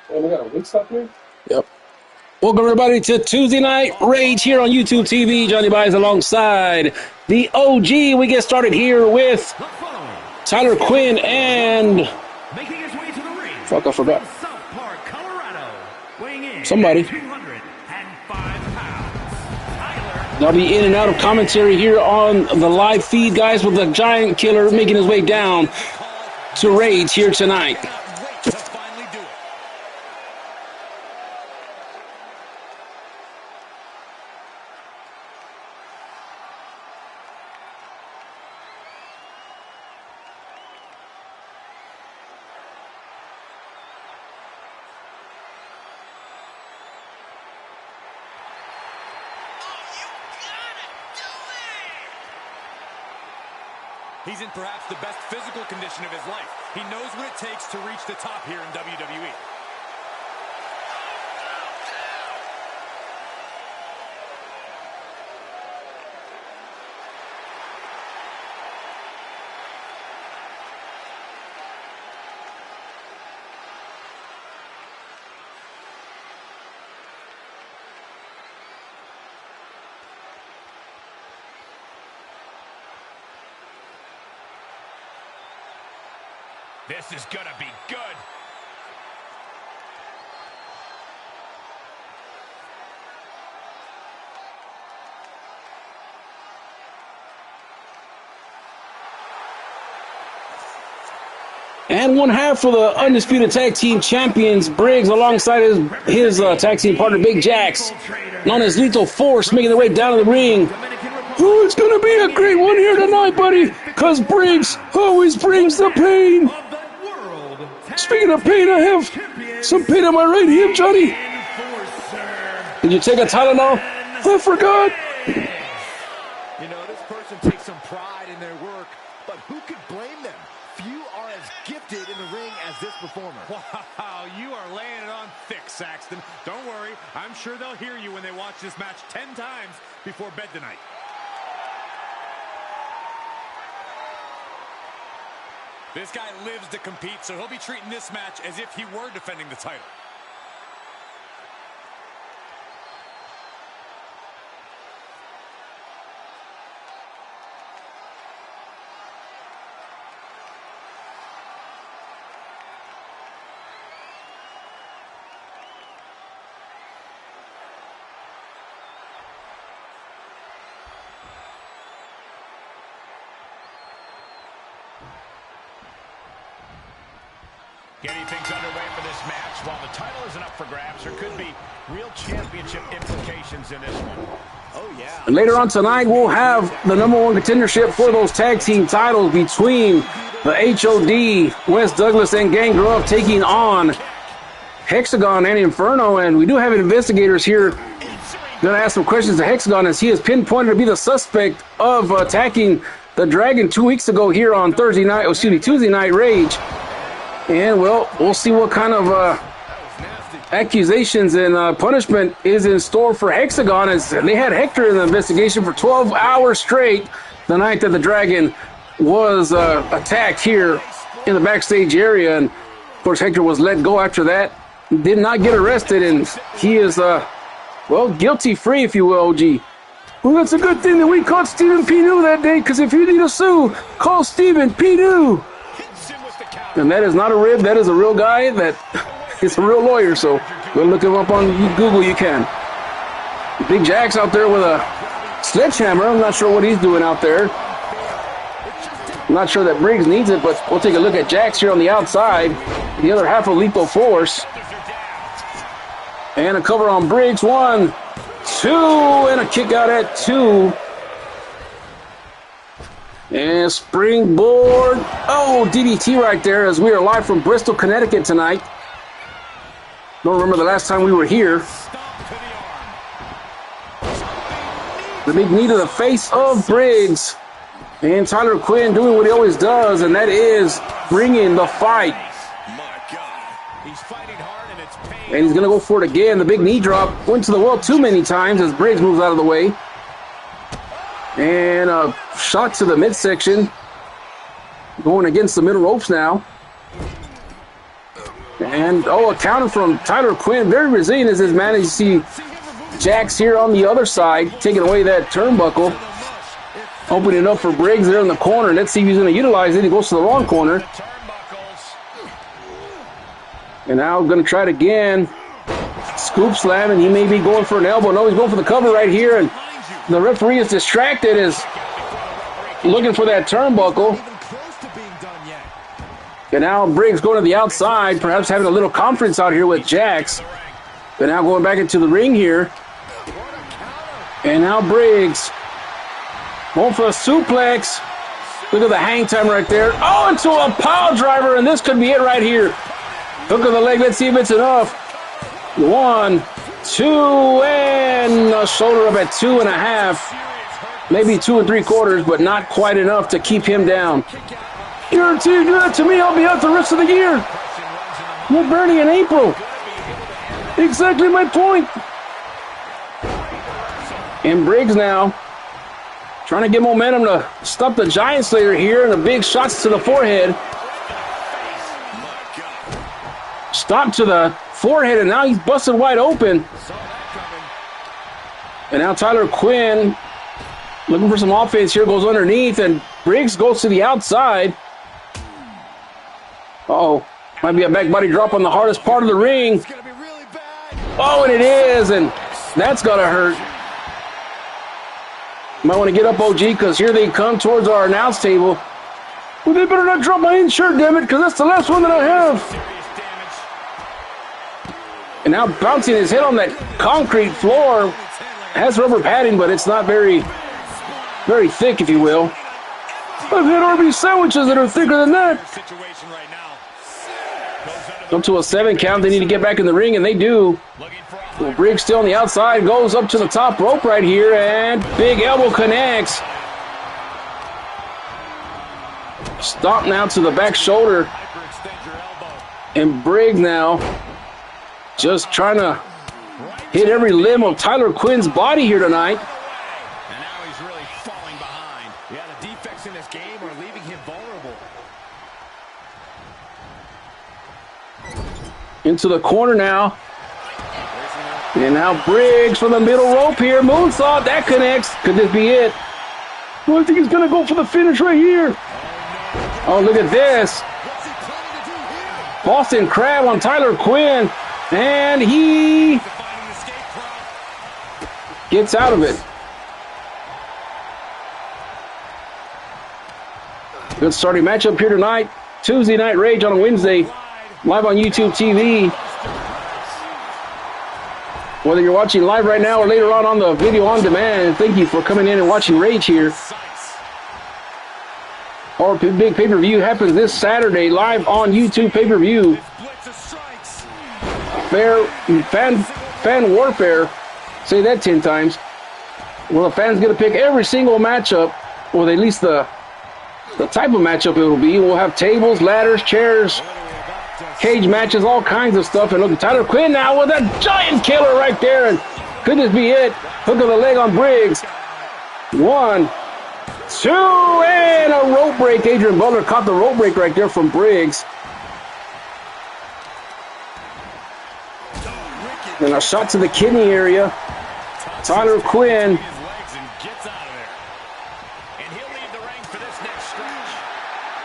Oh, we got a week stop here? Yep. Welcome, everybody, to Tuesday Night Rage here on YouTube TV. Johnny Buys alongside the OG. We get started here with Tyler Quinn and... Fuck, I forgot. Somebody. They'll be in and out of commentary here on the live feed, guys, with the Giant Killer making his way down to Rage here tonight. He's in perhaps the best physical condition of his life. He knows what it takes to reach the top here in WWE. This is gonna be good. And one half for the Undisputed Tag Team Champions, Briggs, alongside his tag team partner, Big Jax, known as Lethal Force, making their way down to the ring. Oh, it's going to be a great one here tonight, buddy, because Briggs always brings the pain. Speaking of pain, I have some pain on my right hip, Johnny. Did you take a Tylenol? I forgot. You know, this person takes some pride in their work, but who could blame them? Few are as gifted in the ring as this performer. Wow, you are laying it on thick, Saxton. Don't worry, I'm sure they'll hear you when they watch this match 10 times before bed tonight. This guy lives to compete, so he'll be treating this match as if he were defending the title. Getting things underway for this match. While the title isn't up for grabs, there could be real championship implications in this one. Oh, yeah. And later on tonight, we'll have the #1 contendership for those tag team titles between the HOD, Wes Douglas, and Gangrel taking on Hexagon and Inferno. And we do have investigators here. Going to ask some questions to Hexagon, as he is pinpointed to be the suspect of attacking the Dragon 2 weeks ago here on Tuesday Night Rage. And, well, we'll see what kind of accusations and punishment is in store for Hexagon, as they had Hector in the investigation for 12 hours straight the night that the Dragon was attacked here in the backstage area. And, of course, Hector was let go after that, did not get arrested, and he is, well, guilty-free, if you will, OG. Well, that's a good thing that we caught Stephen Pinu that day, because if you need a sue, call Stephen Pinu. And that is not a rib. That is a real guy. That is a real lawyer. So go look him up on Google. You can. Big Jax out there with a sledgehammer. I'm not sure what he's doing out there. I'm not sure that Briggs needs it, but we'll take a look at Jax here on the outside. The other half of Lethal Force. And a cover on Briggs. 1, 2, and a kick out at 2. And springboard. Oh, DDT right there as we are live from Bristol, Connecticut tonight. Don't remember the last time we were here. The big knee to the face of Briggs. And Tyler Quinn doing what he always does, and that is bringing the fight. And he's going to go for it again. The big knee drop went to the well too many times as Briggs moves out of the way. And a shot to the midsection. Going against the middle ropes now. And, a counter from Tyler Quinn. Very resilient as his man. You see Jax here on the other side, taking away that turnbuckle. Opening it up for Briggs there in the corner. Let's see if he's going to utilize it. He goes to the wrong corner. And now going to try it again. Scoop slam, and he may be going for an elbow. No, he's going for the cover right here. And the referee is distracted, is looking for that turnbuckle. And now Briggs going to the outside, perhaps having a little conference out here with Jax. But now going back into the ring here. And now Briggs going for a suplex. Look at the hang time right there. Oh, into a pile driver, and this could be it right here. Hook of the leg. Let's see if it's enough. 1, 2, and a shoulder up at 2.5. Maybe 2 3/4, but not quite enough to keep him down. Guarantee you do that to me, I'll be out the rest of the year. We're burning in April. Exactly my point. And Briggs now trying to get momentum to stop the Giant Slayer here, and the big shots to the forehead. Stop to the forehead, and now he's busted wide open. And now Tyler Quinn looking for some offense here, goes underneath, and Briggs goes to the outside. Uh-oh, might be a back body drop on the hardest part of the ring. Oh, and it is, and that's got to hurt. Might want to get up, OG, because here they come towards our announce table. Well, they better not drop my insert, damn it, because that's the last one that I have. And now bouncing his head on that concrete floor. Has rubber padding, but it's not very thick, if you will. I've had Arby's sandwiches that are thicker than that. Up to a 7 count. They need to get back in the ring, and they do. Well, Briggs still on the outside. Goes up to the top rope right here, and big elbow connects. Stomp now to the back shoulder. And Briggs now just trying to hit every limb of Tyler Quinn's body here tonight. And now he's really falling behind. Yeah, the defects in this game are leaving him vulnerable. Into the corner now. And now Briggs from the middle rope here. Moonsault, that connects. Could this be it? Well, I think he's going to go for the finish right here. Oh, look at this. Boston Crab on Tyler Quinn. And he gets out of it. Good starting matchup here tonight. Tuesday Night Rage on a Wednesday. Live on YouTube TV. Whether you're watching live right now or later on the video on demand, thank you for coming in and watching Rage here. Our big pay-per-view happens this Saturday live on YouTube pay-per-view. Fan warfare. Say that 10 times. Well, the fans get to pick every single matchup, or at least the type of matchup it will be. We'll have tables, ladders, chairs, cage matches, all kinds of stuff. And look at Tyler Quinn now with a giant killer right there. And could this be it? Hook of the leg on Briggs. 1, 2, and a rope break. Adrian Butler caught the rope break right there from Briggs. And a shot to the kidney area. Tyler Quinn.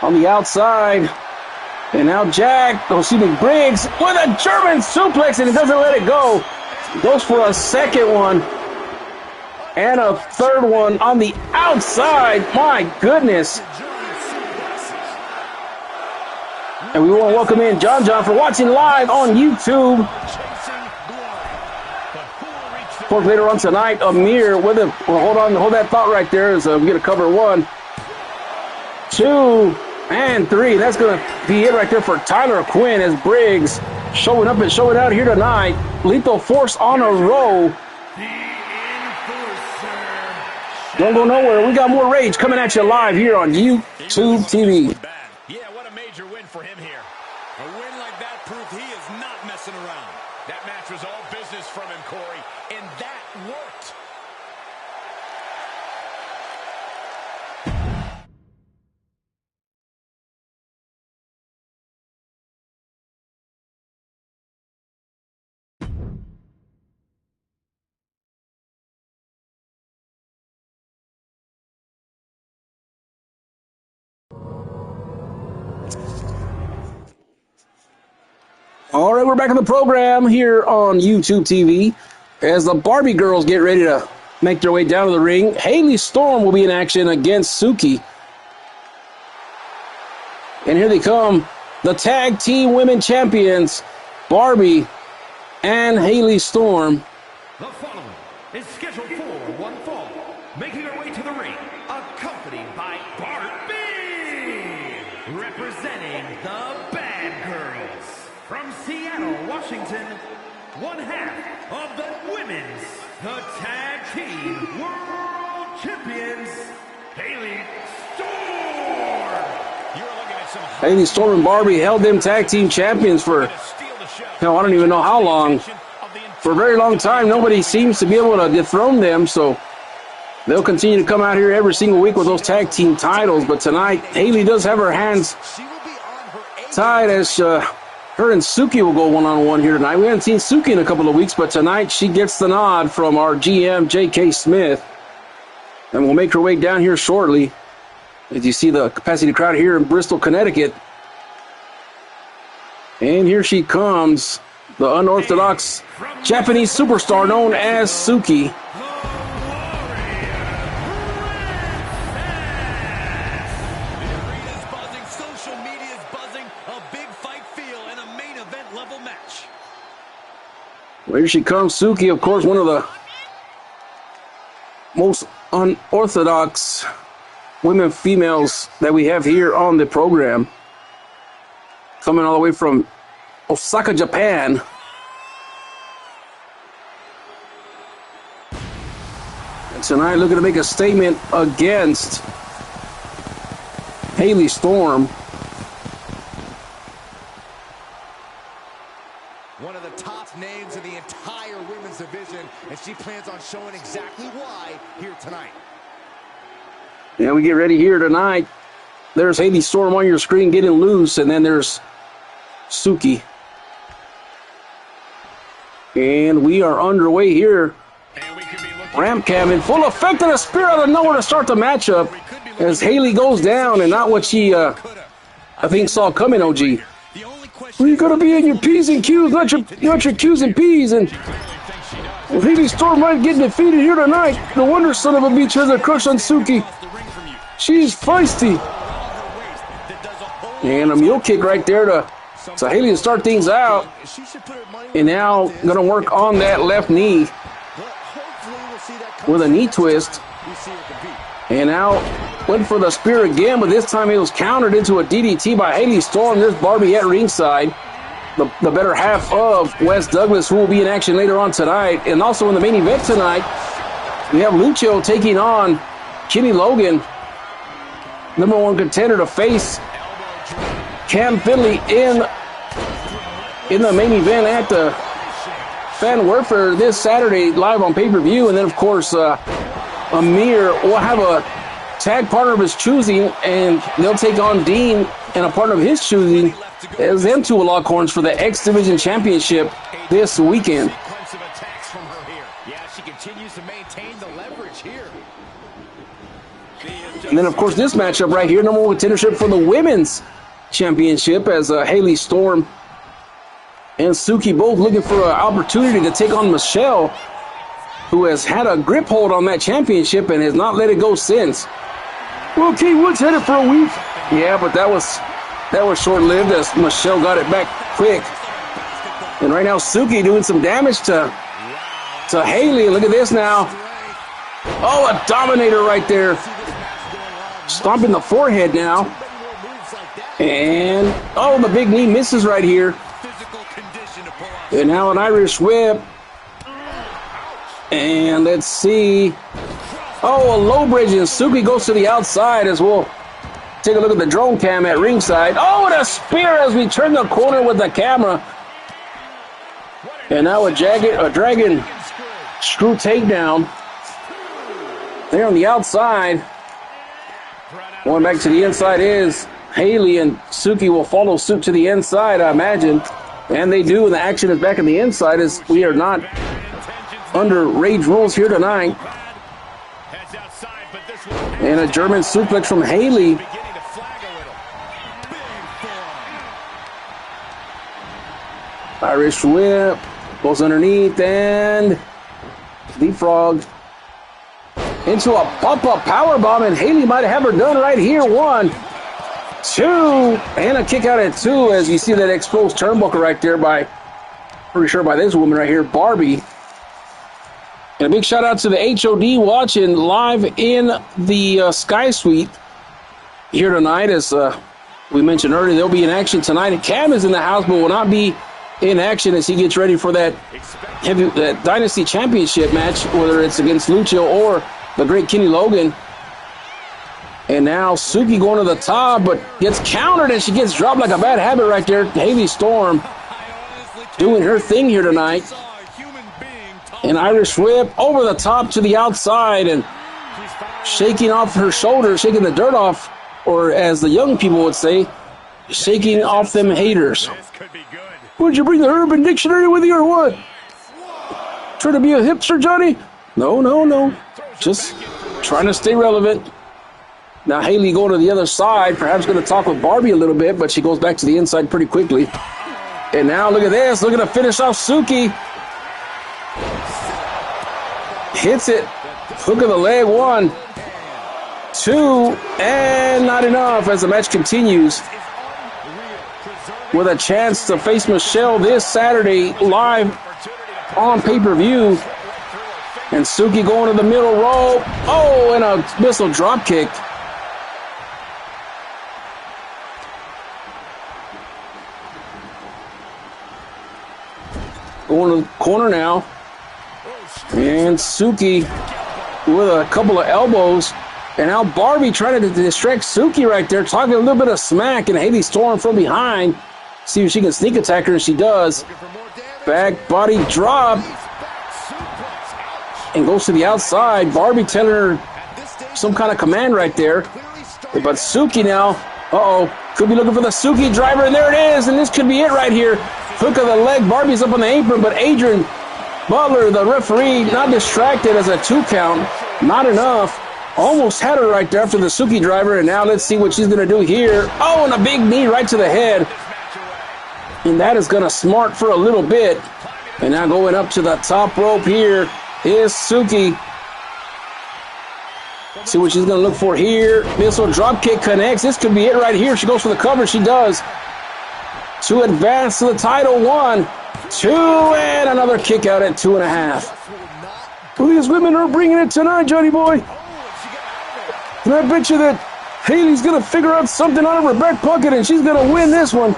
On the outside. And now Briggs with a German suplex, and he doesn't let it go. Goes for a second one. And a third one on the outside. My goodness. And we want to welcome in John for watching live on YouTube. Of course, later on tonight, Amir with him. Well, hold that thought right there as we get a cover one. 2, and 3. That's going to be it right there for Tyler Quinn as Briggs showing up and showing out here tonight. Lethal Force on a roll. Don't go nowhere. We got more Rage coming at you live here on YouTube TV. Yeah, what a major win for him here. A win like that proved he is not messing around. That match was all business from him, Corey, and that worked. All right, we're back in the program here on YouTube TV as the Barbie girls get ready to make their way down to the ring. Haley Storm will be in action against Suki. And here they come, the Tag Team Women Champions, Barbie and Haley Storm. The following is scheduled for one fall, making her way to the ring, accompanied by Barbie, representing the Bad Girls. From Seattle, Washington, one half of the Women's, the Tag Team World Champions, Haley Storm. Haley Storm and Barbie held them Tag Team Champions for, hell, I don't even know how long. For a very long time, nobody seems to be able to dethrone them, so they'll continue to come out here every single week with those Tag Team titles. But tonight, Haley does have her hands tied as her and Suki will go one-on-one here tonight. We haven't seen Suki in a couple of weeks, but tonight she gets the nod from our GM, J.K. Smith. And we'll make her way down here shortly. As you see the capacity crowd here in Bristol, Connecticut. And here she comes, the unorthodox Japanese superstar known as Suki. Well, here she comes, Suki, of course, one of the most unorthodox women, females that we have here on the program. Coming all the way from Osaka, Japan. And tonight looking to make a statement against Haley Storm. One of the top names in the entire women's division, and she plans on showing exactly why here tonight. Yeah, we get ready here tonight. There's Haley Storm on your screen getting loose, and then there's Suki. And we are underway here. Ramp cam in full effect, and a spear out of nowhere to start the matchup as Haley goes down, and not what she, I think, saw coming, OG. Well, you gotta be in your P's and Q's, not your Q's and P's. And if Haley Storm might get defeated here tonight, no wonder son of a bitch has a crush on Suki. She's feisty. And a mule kick right there to Haley to start things out. And now gonna work on that left knee with a knee twist. And now went for the spear again, but this time it was countered into a DDT by Haley Storm. There's Barbie at ringside, the better half of Wes Douglas, who will be in action later on tonight. And also in the main event tonight, we have Lucho taking on Kenny Logan, #1 contender to face Cam Finley in the main event at the Fan Warfare this Saturday live on pay-per-view. And then, of course, Amir will have a tag partner of his choosing, and they'll take on Dean and a partner of his choosing as them two will lock horns for the X Division Championship this weekend. And then, of course, this matchup right here, #1 contendership for the Women's Championship, as Haley Storm and Suki both looking for an opportunity to take on Michelle, who has had a grip hold on that championship and has not let it go since. Well, Kate Woods had it for a week. Yeah, but that was short-lived as Michelle got it back quick. And right now, Suki doing some damage to Haley. Look at this now. Oh, a dominator right there. stomping the forehead now. And, oh, the big knee misses right here. And now an Irish whip. And let's see. Oh, a low bridge, and Suki goes to the outside as we'll take a look at the drone cam at ringside. Oh, and a spear as we turn the corner with the camera. And now a dragon screw takedown. There on the outside. Going back to the inside is Haley, and Suki will follow suit to the inside, I imagine. And they do, and the action is back on the inside as we are not under Rage rules here tonight. And a German suplex from Haley. Irish whip. Goes underneath and leapfrog into a pop-up powerbomb, and Haley might have her done right here. 1, 2, and a kick out at 2 as you see that exposed turnbuckle right there by, pretty sure by this woman right here, Barbie. And a big shout out to the HOD watching live in the Sky Suite here tonight. As we mentioned earlier, they'll be in action tonight. And Cam is in the house, but will not be in action as he gets ready for that Dynasty Championship match, whether it's against Lucio or the great Kenny Logan. And now Suki going to the top, but gets countered and she gets dropped like a bad habit right there. Haley Storm doing her thing here tonight. An Irish whip over the top to the outside and shaking off her shoulder, shaking the dirt off, or as the young people would say, shaking off them haters. Would you bring the Urban Dictionary with you or what? Trying to be a hipster, Johnny? No. Just trying to stay relevant. Now Haley going to the other side, perhaps going to talk with Barbie a little bit, but she goes back to the inside pretty quickly. And now look at this, looking to finish off Suki. Hits it, hook of the leg, 1, 2, and not enough as the match continues. With a chance to face Michelle this Saturday live on pay-per-view. And Suki going to the middle rope. Oh, and a missile drop kick. Going to the corner now. And Suki with a couple of elbows. And now Barbie trying to distract Suki right there, talking a little bit of smack, and Haley Storm from behind. See if she can sneak attack her, and she does. Back body drop. And goes to the outside. Barbie telling her some kind of command right there. But Suki now, could be looking for the Suki driver, and there it is, and this could be it right here. Hook of the leg, Barbie's up on the apron, but Adrian Butler, the referee, not distracted as a 2 count. Not enough. Almost had her right there after the Suki driver, and now let's see what she's going to do here. Oh, and a big knee right to the head. And that is going to smart for a little bit. And now going up to the top rope here is Suki. See what she's going to look for here. Missile drop kick connects. This could be it right here. She goes for the cover. She does. To advance to the title. 1, 2, and another kick out at 2.5. Well, these women are bringing it tonight, Johnny boy. And I bet you that Haley's going to figure out something out of her back pocket and she's going to win this one.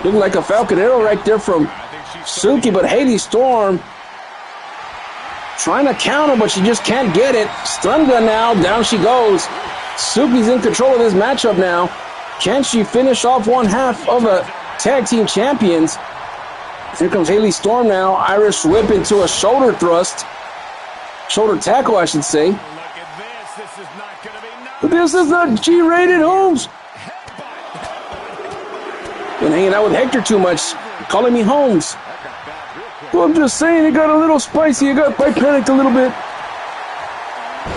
Looking like a Falcon Arrow right there from Suki, but Haley Storm trying to counter, but she just can't get it. Stun gun now, down she goes. Suki's in control of this matchup now. Can she finish off one half of the tag team champions? Here comes Haley Storm now. Irish whip into a shoulder thrust. Shoulder tackle, I should say. But this is not G-rated, Holmes. Been hanging out with Hector too much, calling me Holmes. Well, I'm just saying it got a little spicy. I panicked a little bit.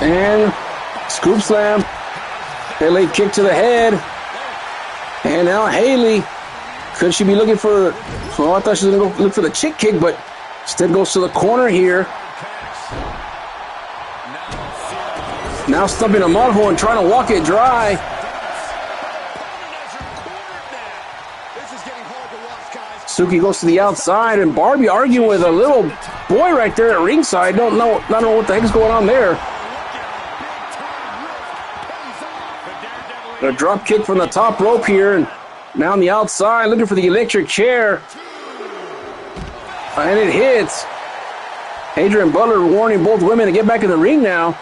And scoop slam. Haley kick to the head. And now Haley, could she be looking for, well, I thought she was going to go look for the chick kick, but instead goes to the corner here. Now stumping a mud hole and trying to walk it dry. Suki goes to the outside, and Barbie arguing with a little boy right there at ringside. Not know what the heck's going on there. A drop kick from the top rope here, and now on the outside, looking for the electric chair. And it hits. Adrian Butler warning both women to get back in the ring now.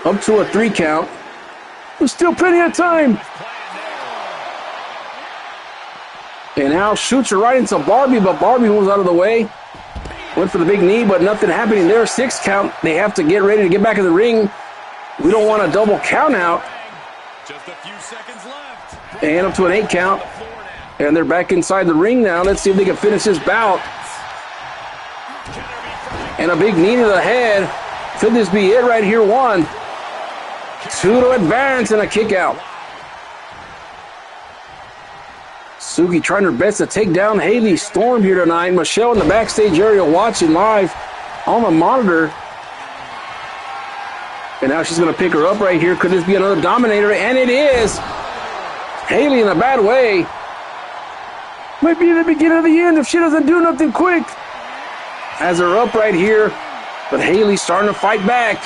Up to a 3 count. There's still plenty of time. And now shoots her right into Barbie, but Barbie moves out of the way. Went for the big knee, but nothing happening there. 6 count. They have to get ready to get back in the ring. We don't want a double count out. Just a few seconds left. And up to an 8 count. And they're back inside the ring now. Let's see if they can finish this bout. And a big knee to the head. Could this be it right here? 1, 2 to advance and a kick out. Suki trying her best to take down Haley Storm here tonight. Michelle in the backstage area watching live on the monitor. And now she's going to pick her up right here. Could this be another dominator? And it is. Haley in a bad way. Might be the beginning of the end if she doesn't do nothing quick. Has her up right here. But Haley's starting to fight back.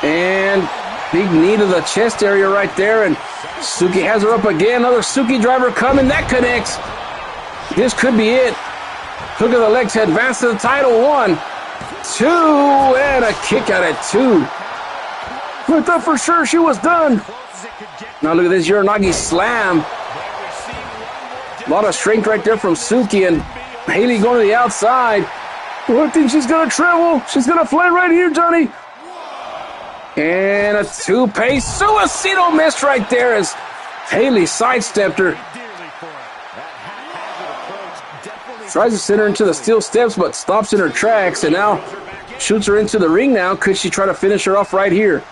And big knee to the chest area right there. And Suki has her up again. Another Suki driver coming. That connects. This could be it. Hook of the leg to advance to the title. 1, 2, and a kick out at 2. I thought for sure she was done. Now look at this Uranagi slam. A lot of strength right there from Suki, and Haley going to the outside. Oh, I think she's going to travel. She's going to fly right here, Johnny. And a 2-pace suicidal miss right there as Haley sidestepped her. Tries to send her into the steel steps, but stops in her tracks, and now shoots her into the ring now. Could she try to finish her off right here?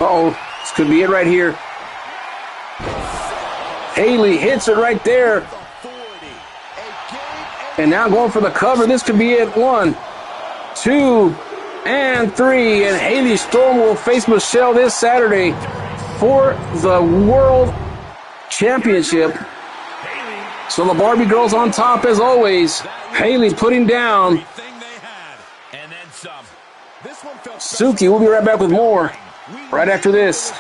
Uh-oh. This could be it right here. Haley hits it right there. And now going for the cover. This could be it. 1, 2, and 3. And Haley Storm will face Michelle this Saturday for the World Championship. So the Barbie girls on top as always. Haley putting down Suki. We'll be right back with more right after this.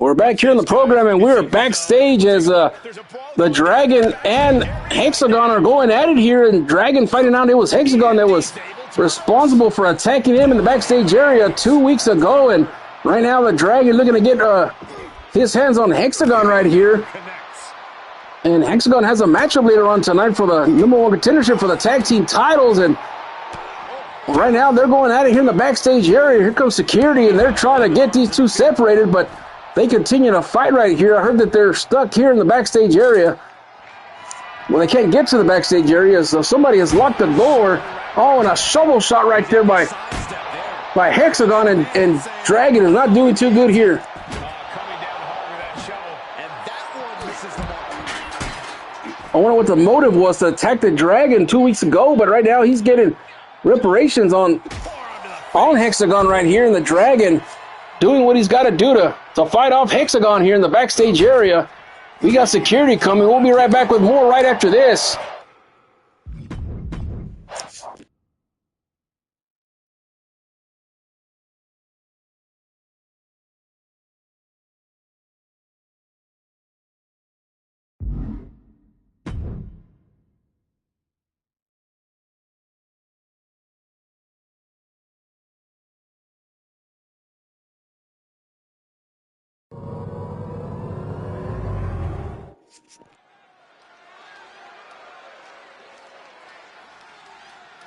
We're back here in the program, and we're backstage as the Dragon and Hexagon are going at it here, and Dragon finding out it was Hexagon that was responsible for attacking him in the backstage area 2 weeks ago, and right now the Dragon looking to get his hands on Hexagon right here. And Hexagon has a matchup later on tonight for the #1 contendership for the tag team titles, and right now they're going at it here in the backstage area. Here comes security, and they're trying to get these two separated, but they continue to fight right here. I heard that they're stuck here in the backstage area. Well, they can't get to the backstage area, so somebody has locked the door. Oh, and a shovel shot right there by Hexagon, and Dragon is not doing too good here. I wonder what the motive was to attack the Dragon 2 weeks ago, but right now he's getting reparations on Hexagon right here, and the Dragon doing what he's got to do to fight off Hexagon here in the backstage area. We got security coming. We'll be right back with more right after this.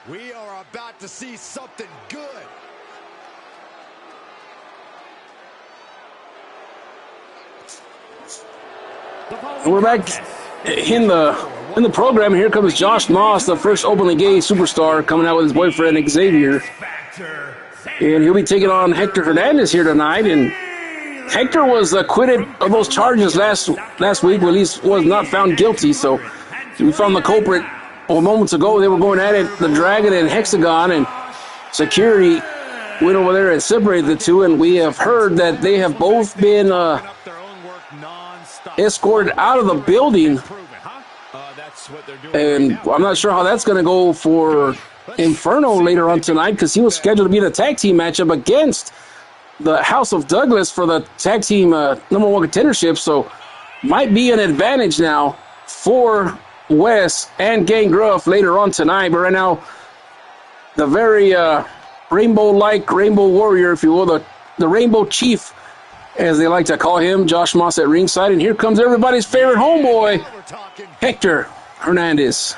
We are about to see something good. And we're back in the program. Here comes Josh Moss, the first openly gay superstar, coming out with his boyfriend Xavier. And he'll be taking on Hector Hernandez here tonight. And Hector was acquitted of those charges last week. Well, at least was not found guilty. So we found the culprit moments ago. They were going at it, the Dragon and Hexagon, and security went over there and separated the two. And we have heard that they have both been escorted out of the building. And I'm not sure how that's going to go for Inferno later on tonight, because he was scheduled to be in a tag team matchup against the House of Douglas for the tag team #1 contendership. So might be an advantage now for Wes and Gang Gruff later on tonight. But right now, the very rainbow-like Rainbow Warrior, if you will, the Rainbow Chief, as they like to call him, Josh Moss at ringside. And here comes everybody's favorite homeboy, Hector Hernandez.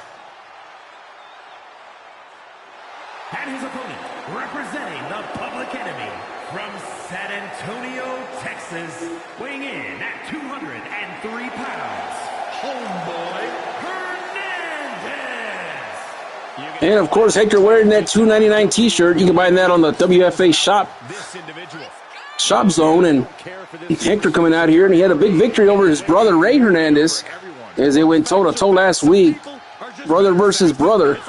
And his opponent, representing the Public Enemy from San Antonio, Texas, weighing in at 203 pounds, homeboy Hernandez. And of course, Hector wearing that $2.99 t-shirt. You can buy that on the WFA shop zone. And Hector coming out here, and he had a big victory over his brother Ray Hernandez as they went toe-to-toe last week. Brother versus brother.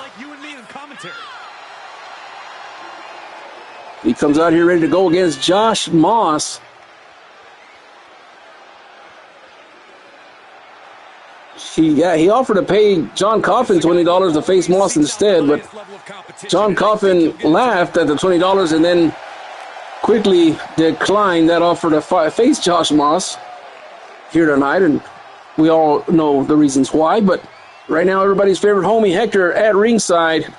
He comes out here ready to go against Josh Moss. He offered to pay John Coffin $20 to face Moss instead, but John Coffin laughed at the $20 and then quickly declined that offer to face Josh Moss here tonight, and we all know the reasons why. But right now, everybody's favorite homie, Hector, at ringside.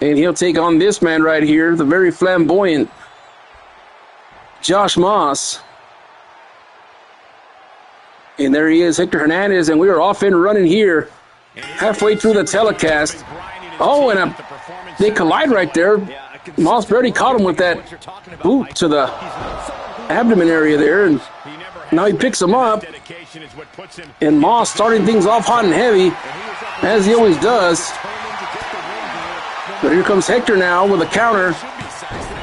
And he'll take on this man right here, the very flamboyant Josh Moss. And there he is, Hector Hernandez, and we are off and running here, halfway through the telecast. Oh, and they collide right there. Moss barely caught him with that boot to the abdomen area there, and now he picks him up. And Moss starting things off hot and heavy, as he always does. But here comes Hector now with a counter.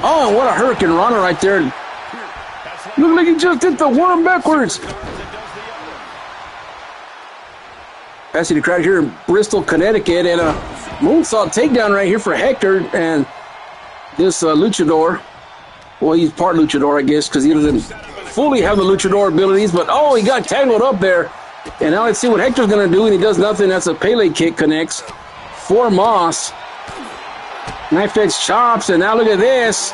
Oh, what a Hurricane Rana right there. Look like he just hit the worm backwards. Passing the crowd here in Bristol, Connecticut, and a moonsault takedown right here for Hector. And this luchador, well, he's part luchador, I guess, because he doesn't fully have the luchador abilities. But, oh, he got tangled up there. And now let's see what Hector's going to do, and he does nothing. That's a Pele kick connects for Moss. Knife edge chops, and now look at this.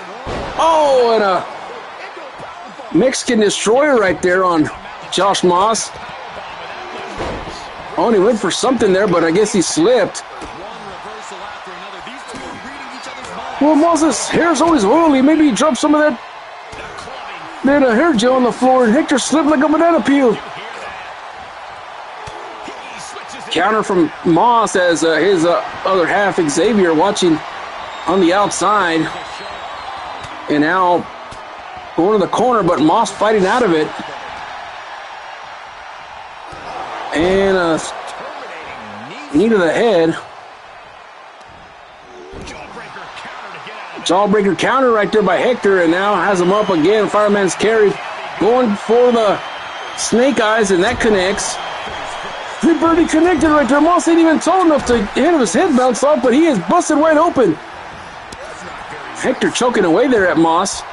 Oh, and a Mexican destroyer right there on Josh Moss. Oh, and he went for something there, but I guess he slipped. Well, Moss's hair's always oily. Maybe he dropped some of that hair gel on the floor, and Hector slipped like a banana peel. Counter from Moss as his other half, Xavier, watching on the outside. And now going to the corner, but Moss fighting out of it. And a knee to the head. Jawbreaker counter right there by Hector, and now has him up again. Fireman's carry, going for the snake eyes, and that connects. He barely connected right there. Moss ain't even tall enough to hit his head bounce off, but he is busted wide open. Hector choking away there at Moss.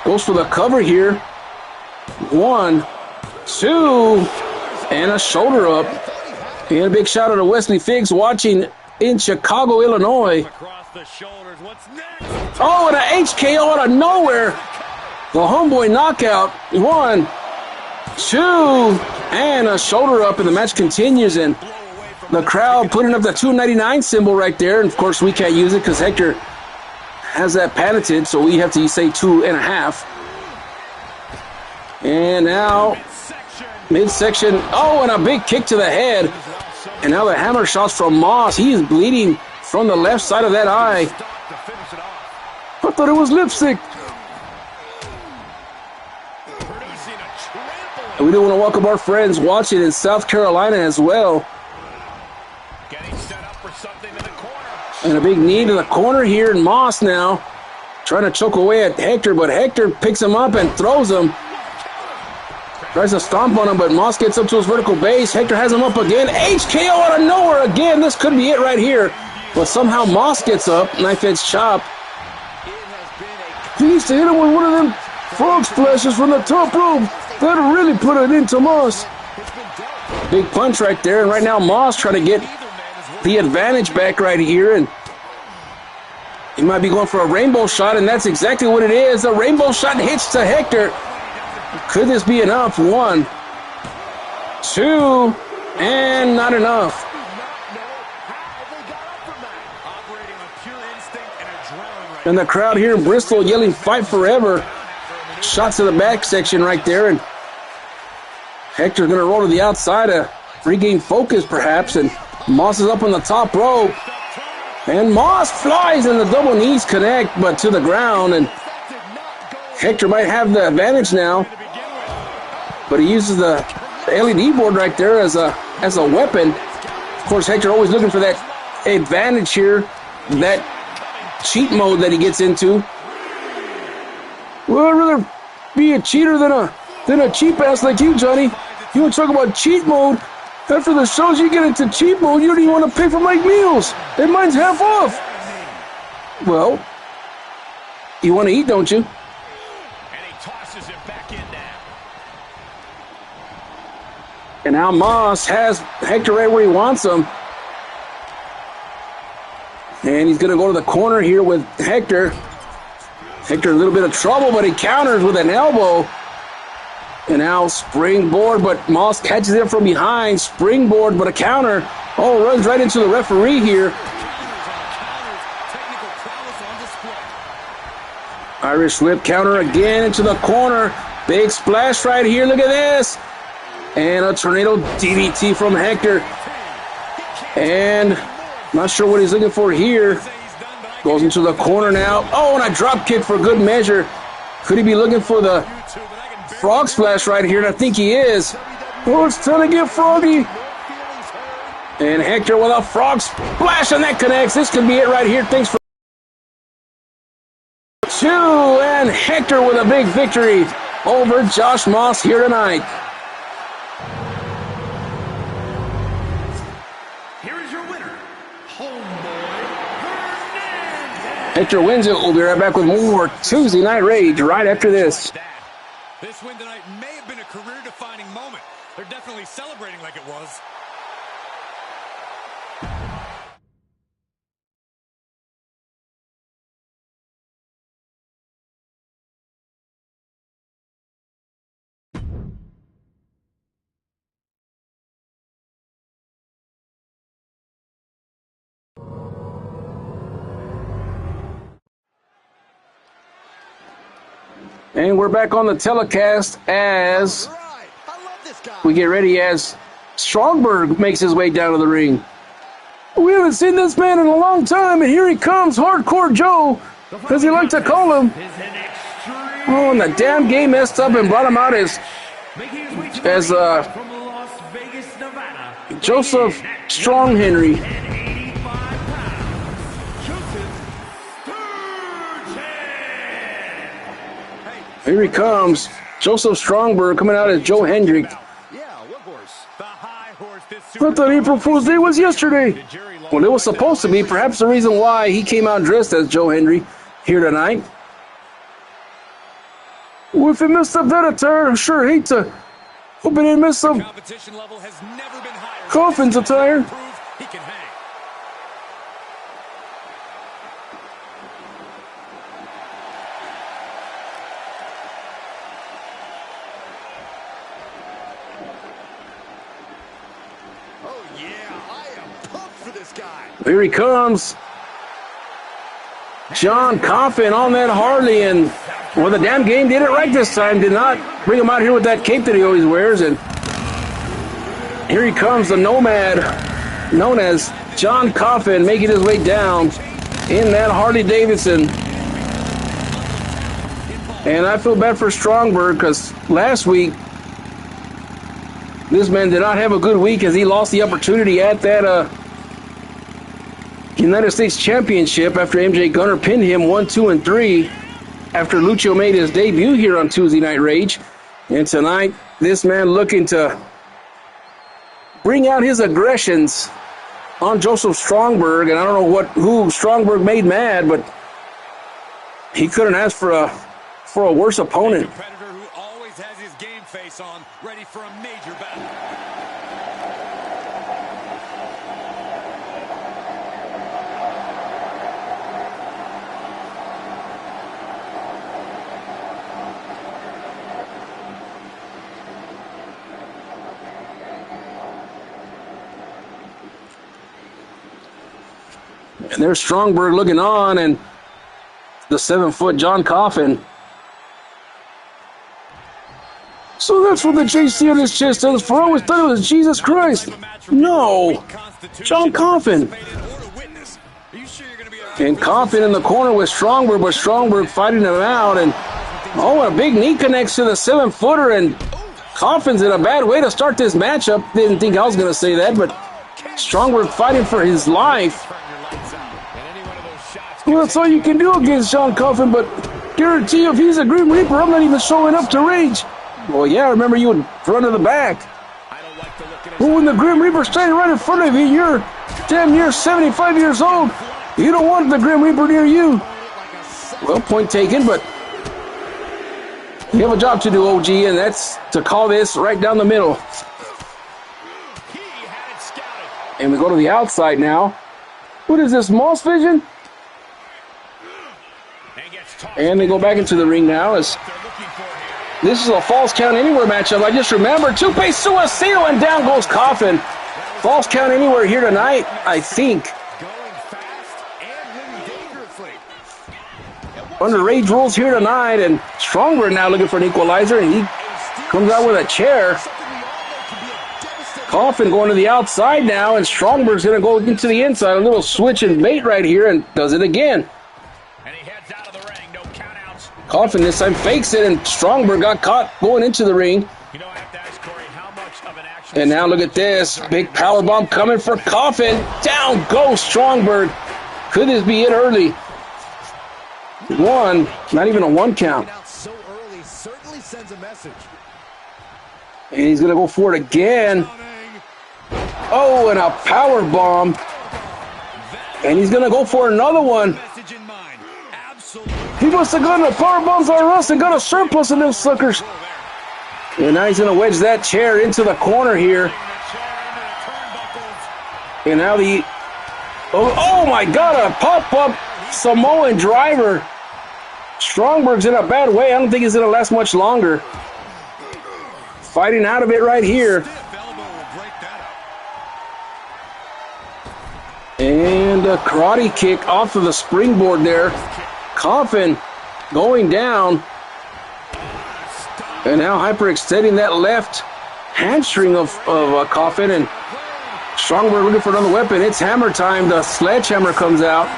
Goes for the cover here. 1, 2, and a shoulder up. And a big shout out to Wesley Figgs watching in Chicago, Illinois. Oh, and a HKO out of nowhere. The homeboy knockout. 1, 2, and a shoulder up, and the match continues. And the crowd putting up the $2.99 symbol right there. And of course, we can't use it because Hector has that patented, so we have to say 2.5. And now midsection. Oh, and a big kick to the head. And now the hammer shots from Moss. He is bleeding from the left side of that eye. I thought it was lipstick. And we do want to welcome our friends watching in South Carolina as well. Getting set up for something in the corner. And a big knee to the corner here, and Moss now trying to choke away at Hector, but Hector picks him up and throws him. Tries to stomp on him, but Moss gets up to his vertical base. Hector has him up again. HKO out of nowhere again. This could be it right here. But somehow Moss gets up. Knife edge chop. He needs to hit him with one of them frog splashes from the top rope. That'll really put it into Moss. Big punch right there. And right now Moss trying to get the advantage back right here. And he might be going for a rainbow shot, and that's exactly what it is. A rainbow shot hits to Hector. Could this be enough? 1, 2, and not enough. And the crowd here in Bristol yelling "Fight Forever." Shots to the back section right there, and Hector's going to roll to the outside to regain focus perhaps, and Moss is up on the top rope. And Moss flies and the double knees connect, but to the ground, and Hector might have the advantage now. But he uses the LED board right there as a weapon. Of course, Hector always looking for that advantage here, that cheat mode that he gets into. Well, I'd rather be a cheater than a cheap ass like you, Johnny. You want to talk about cheat mode? After the shows you get into cheat mode, you don't even want to pay for my meals. And mine's half off. Well, you want to eat, don't you? And he tosses it back in now. And now Moss has Hector right where he wants him. And he's going to go to the corner here with Hector. Hector in a little bit of trouble, but he counters with an elbow. And now springboard, but Moss catches it from behind. Springboard, but a counter. Oh, runs right into the referee here. Irish whip counter again into the corner. Big splash right here. Look at this. And a tornado DDT from Hector. And not sure what he's looking for here. Goes into the corner now. Oh, and a drop kick for good measure. Could he be looking for the frog splash right here? And I think he is. Oh, it's time to get froggy. And Hector with a frog splash, and that connects. This could be it right here. Thanks for 2. And Hector with a big victory over Josh Moss here tonight. Hector wins it. We'll be right back with more Tuesday Night Rage right after this. This win tonight may have been a career-defining moment. They're definitely celebrating like it was. And we're back on the telecast as we get ready as Strongberg makes his way down to the ring. We haven't seen this man in a long time, and here he comes, Hardcore Joe, as he likes to call him. Oh, and the damn game messed up and brought him out as Joseph Strong Henry. Here he comes, Joseph Strongberg coming out as Joe Hendrick. I thought April Fool's Day was yesterday. Well, it was supposed to be. Perhaps the reason why he came out dressed as Joe Hendry here tonight. Well, if he messed up that attire, I sure hate to. Hope he didn't mess up Coffin's attire. Here he comes. John Coffin on that Harley, and well, the damn game did it right this time. Did not bring him out here with that cape that he always wears. And here he comes, the Nomad, known as John Coffin, making his way down in that Harley Davidson. And I feel bad for Strongberg because last week this man did not have a good week as he lost the opportunity at that United States Championship after MJ Gunner pinned him 1, 2, and 3 after Lucho made his debut here on Tuesday Night Rage. And tonight, this man looking to bring out his aggressions on Joseph Strongberg. And I don't know who Strongberg made mad, but he couldn't ask for a worse opponent. A competitor who always has his game face on, ready for a major battle. And there's Strongberg looking on, and the 7-foot John Coffin. So that's what the JC on his chest stands for. I always thought it was Jesus Christ. No, John Coffin. And Coffin in the corner with Strongberg, but Strongberg fighting him out. And a big knee connects to the 7-footer, and Coffin's in a bad way to start this matchup. Didn't think I was going to say that, but Strongberg fighting for his life. Well, that's all you can do against John Coffin, but guarantee you if he's a Grim Reaper, I'm not even showing up to Rage. Well, yeah, I remember you in front of the back. But when the Grim Reaper's standing right in front of you, you're damn near 75 years old. You don't want the Grim Reaper near you. Well, point taken, but you have a job to do, OG, and that's to call this right down the middle. And we go to the outside now. What is this, Moss Vision? And they go back into the ring now. As this is a false count anywhere matchup. I just remembered. Tope Suicino, and down goes Coffin. False count anywhere here tonight, I think. Under Rage rules here tonight, and Strongberg now looking for an equalizer, and he comes out with a chair. Coffin going to the outside now, and Strongberg's going to go into the inside. A little switch and bait right here, and does it again. Coffin this time fakes it, and Strongberg got caught going into the ring. And now look at this. Big powerbomb coming for Coffin. Down goes Strongberg. Could this be it early? One, not even a 1 count. And he's going to go for it again. Oh, and a powerbomb. And he's going to go for another one. He must have gotten a powerbombs on us and got a surplus of them suckers. And now he's going to wedge that chair into the corner here. And now oh my God, a pop-up Samoan driver. Strongberg's in a bad way. I don't think he's going to last much longer. Fighting out of it right here. And a karate kick off of the springboard there. Coffin going down. And now hyperextending that left hamstring of Coffin. And Strongberg looking for another weapon. It's hammer time. The sledgehammer comes out.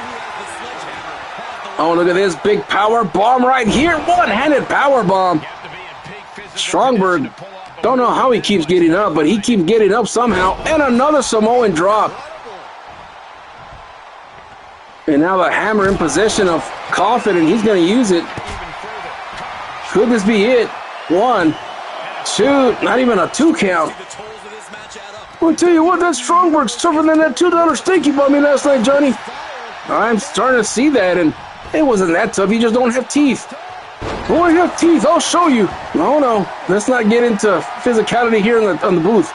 Oh, look at this big power bomb right here. One-handed power bomb. Strongberg, don't know how he keeps getting up, but he keeps getting up somehow. And another Samoan drop. And now the hammer in possession of Coffin, and he's going to use it. Could this be it? 1, 2, not even a 2 count. I'll tell you what, that Strongberg's tougher than that $2 steak you bought me last night, Johnny. I'm starting to see that, and it wasn't that tough. You just don't have teeth. Oh, you have teeth. I'll show you. No. Let's not get into physicality here on the booth.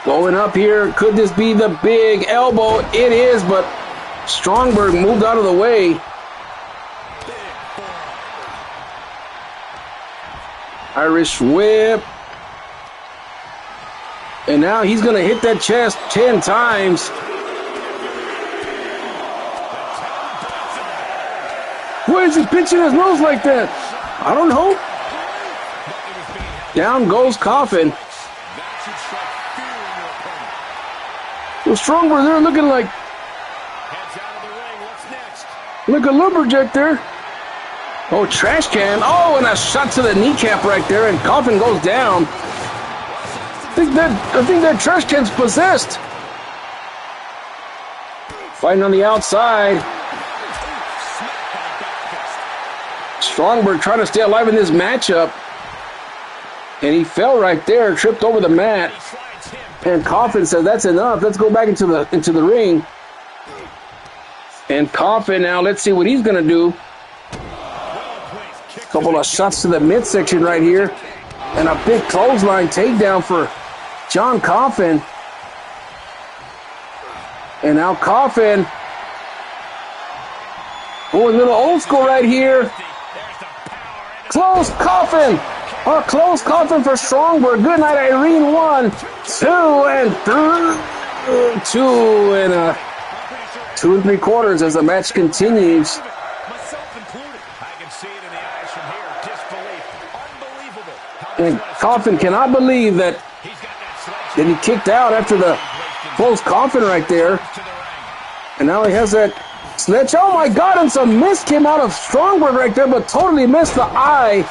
Going up here. Could this be the big elbow? It is, but Strongberg moved out of the way. Irish whip. And now he's going to hit that chest 10 times. Why is he pinching his nose like that? I don't know. Down goes Coffin. Well, Strongberg there looking like a lumberjack there. Oh, trash can. Oh, and a shot to the kneecap right there, and Coffin goes down. I think that trash can's possessed. Fighting on the outside. Strongberg trying to stay alive in this matchup. And he fell right there, tripped over the mat. And Coffin said, that's enough. Let's go back into the ring. And Coffin now, let's see what he's going to do. A couple of shots to the midsection right here. And a big clothesline takedown for John Coffin. And now Coffin going a little old school right here. Close Coffin. A close Coffin for Strongberg. Good night, Irene. 1, 2, and 3. 2 and 2 3/4 as the match continues. And Coffin cannot believe that he kicked out after the close Coffin right there. And now he has that snitch. Oh my God, and some miss came out of Strongberg right there, but totally missed the eye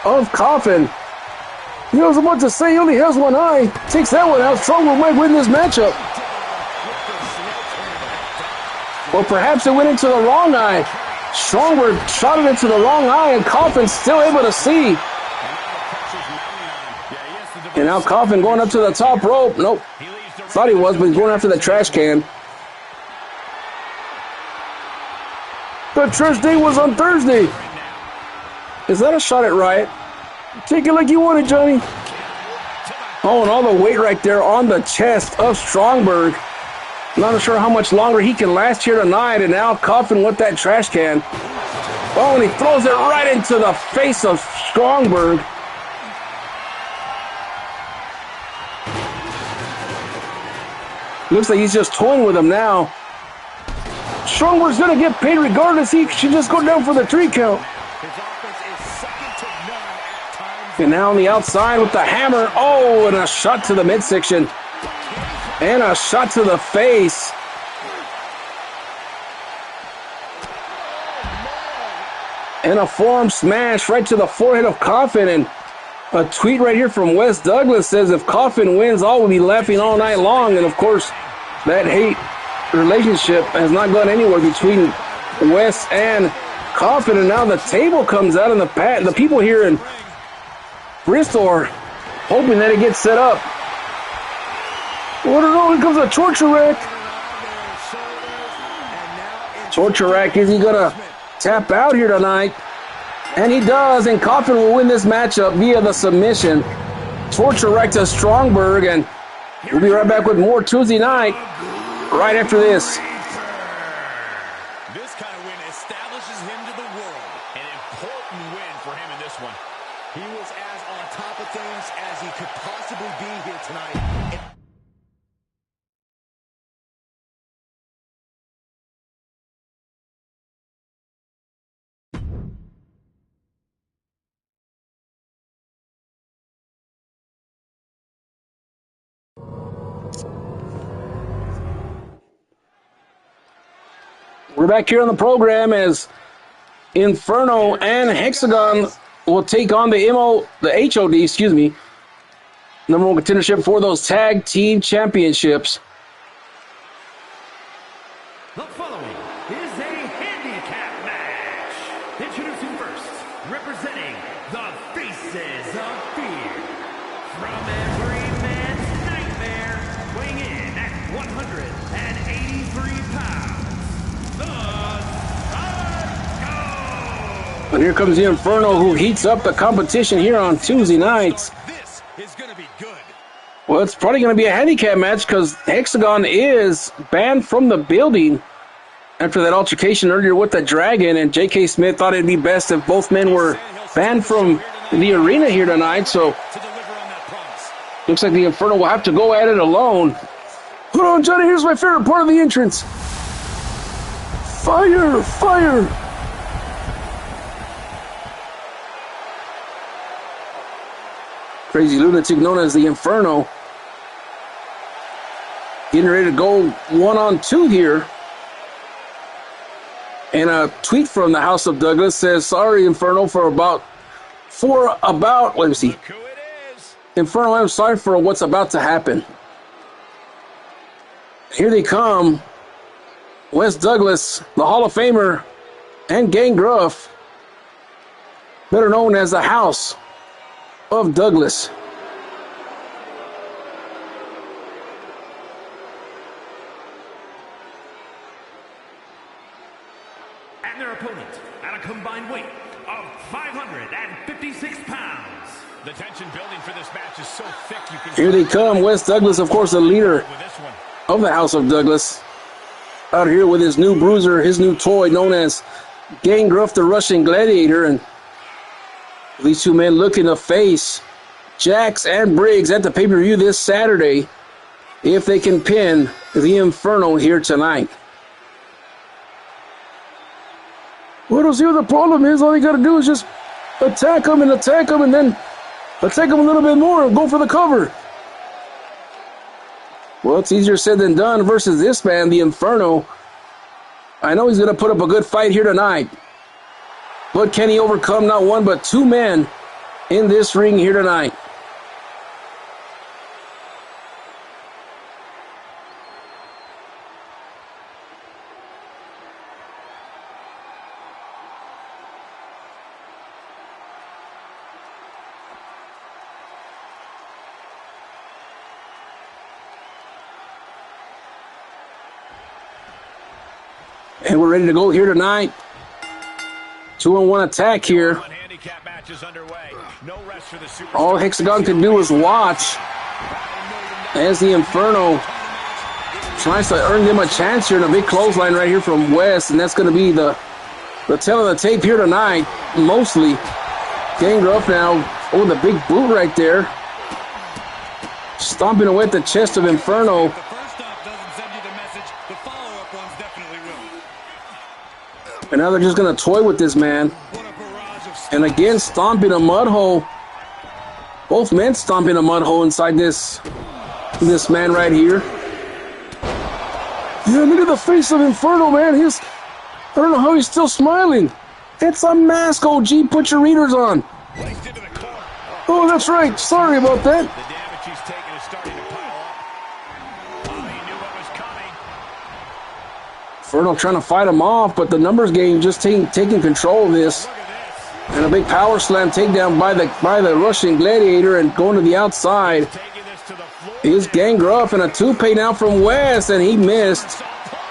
of Coffin. He was about to say he only has one eye. Takes that one out. Strongberg might win this matchup. Or perhaps it went into the wrong eye. Strongberg shot it into the wrong eye, and Coffin's still able to see. And now Coffin going up to the top rope. Nope. Thought he was, but he's going after the trash can. The trash day was on Thursday. Is that a shot at Riot? Take it like you want it, Johnny. Oh, and all the weight right there on the chest of Strongberg. Not sure how much longer he can last here tonight. And now Coffin with that trash can. Oh, and he throws it right into the face of Strongberg. Looks like he's just toying with him now. Strongberg's going to get paid regardless. He should just go down for the 3 count. And now on the outside with the hammer. Oh, and a shot to the midsection. And a shot to the face. And a forearm smash right to the forehead of Coffin. And a tweet right here from Wes Douglas says, if Coffin wins, all will be laughing all night long. And of course, that hate relationship has not gone anywhere between Wes and Coffin. And now the table comes out, and the people here in Bristol are hoping that it gets set up. Oh no, here comes a torture rack. Torture rack, is he gonna tap out here tonight? And he does, and Coffin will win this matchup via the submission. Torture rack to Strongberg, and we'll be right back with more Tuesday night right after this. This kind of win establishes him to the world. An important win for him in this one. He was as on top of things as he could possibly be here tonight. We're back here on the program as Inferno and Hexagon will take on the HOD, number one contendership for those tag team championships. The following is a handicap match. Introducing first, representing the Faces of Fear. From every man's nightmare, weighing in at 183 pounds, the Psycho! And here comes the Inferno, who heats up the competition here on Tuesday nights. This is going to be good. Well, it's probably going to be a handicap match because Hexagon is banned from the building after that altercation earlier with the Dragon, and J.K. Smith thought it'd be best if both men were banned from the arena here tonight, so looks like the Inferno will have to go at it alone. Hold on, Johnny, here's my favorite part of the entrance. Fire, fire. Crazy lunatic known as the Inferno. Getting ready to go 1-on-2 here. And a tweet from the House of Douglas says, sorry, Inferno, let me see. Inferno, I'm sorry for what's about to happen. Here they come. Wes Douglas, the Hall of Famer, and Gangrel, better known as the House of Douglas. And their opponent at a combined weight of 556 pounds. The tension building for this match is so thick you can... Here they come. Wes Douglas, of course, the leader of the House of Douglas. Out here with his new bruiser, his new toy known as Gangrel, the Russian Gladiator. And these two men looking to face Jax and Briggs at the pay-per-view this Saturday if they can pin the Inferno here tonight. Well, to see what the problem is, all you got to do is just attack them and then attack them a little bit more and go for the cover. Well, it's easier said than done versus this man, the Inferno. I know he's going to put up a good fight here tonight. But can he overcome not one but two men in this ring here tonight? And we're ready to go here tonight. 2-on-1 attack here. All Hexagon can do is watch as the Inferno tries to earn them a chance here in a big clothesline right here from West. And that's going to be the tail of the tape here tonight, mostly. Gangrel now, oh, the big boot right there. Stomping away at the chest of Inferno. And now they're just going to toy with this man. And again, stomping a mud hole. Both men stomping a mud hole inside this man right here. Yeah, look at the face of Inferno, man. I don't know how he's still smiling. It's a mask, OG. Put your readers on. Oh, that's right. Sorry about that. The damage he's taken is starting to pile up. Oh, he knew what was coming. Inferno trying to fight him off, but the numbers game just taking control of this. And a big power slam takedown by the Russian Gladiator, and going to the outside is Gangrel, and a two-pay now from West, and he missed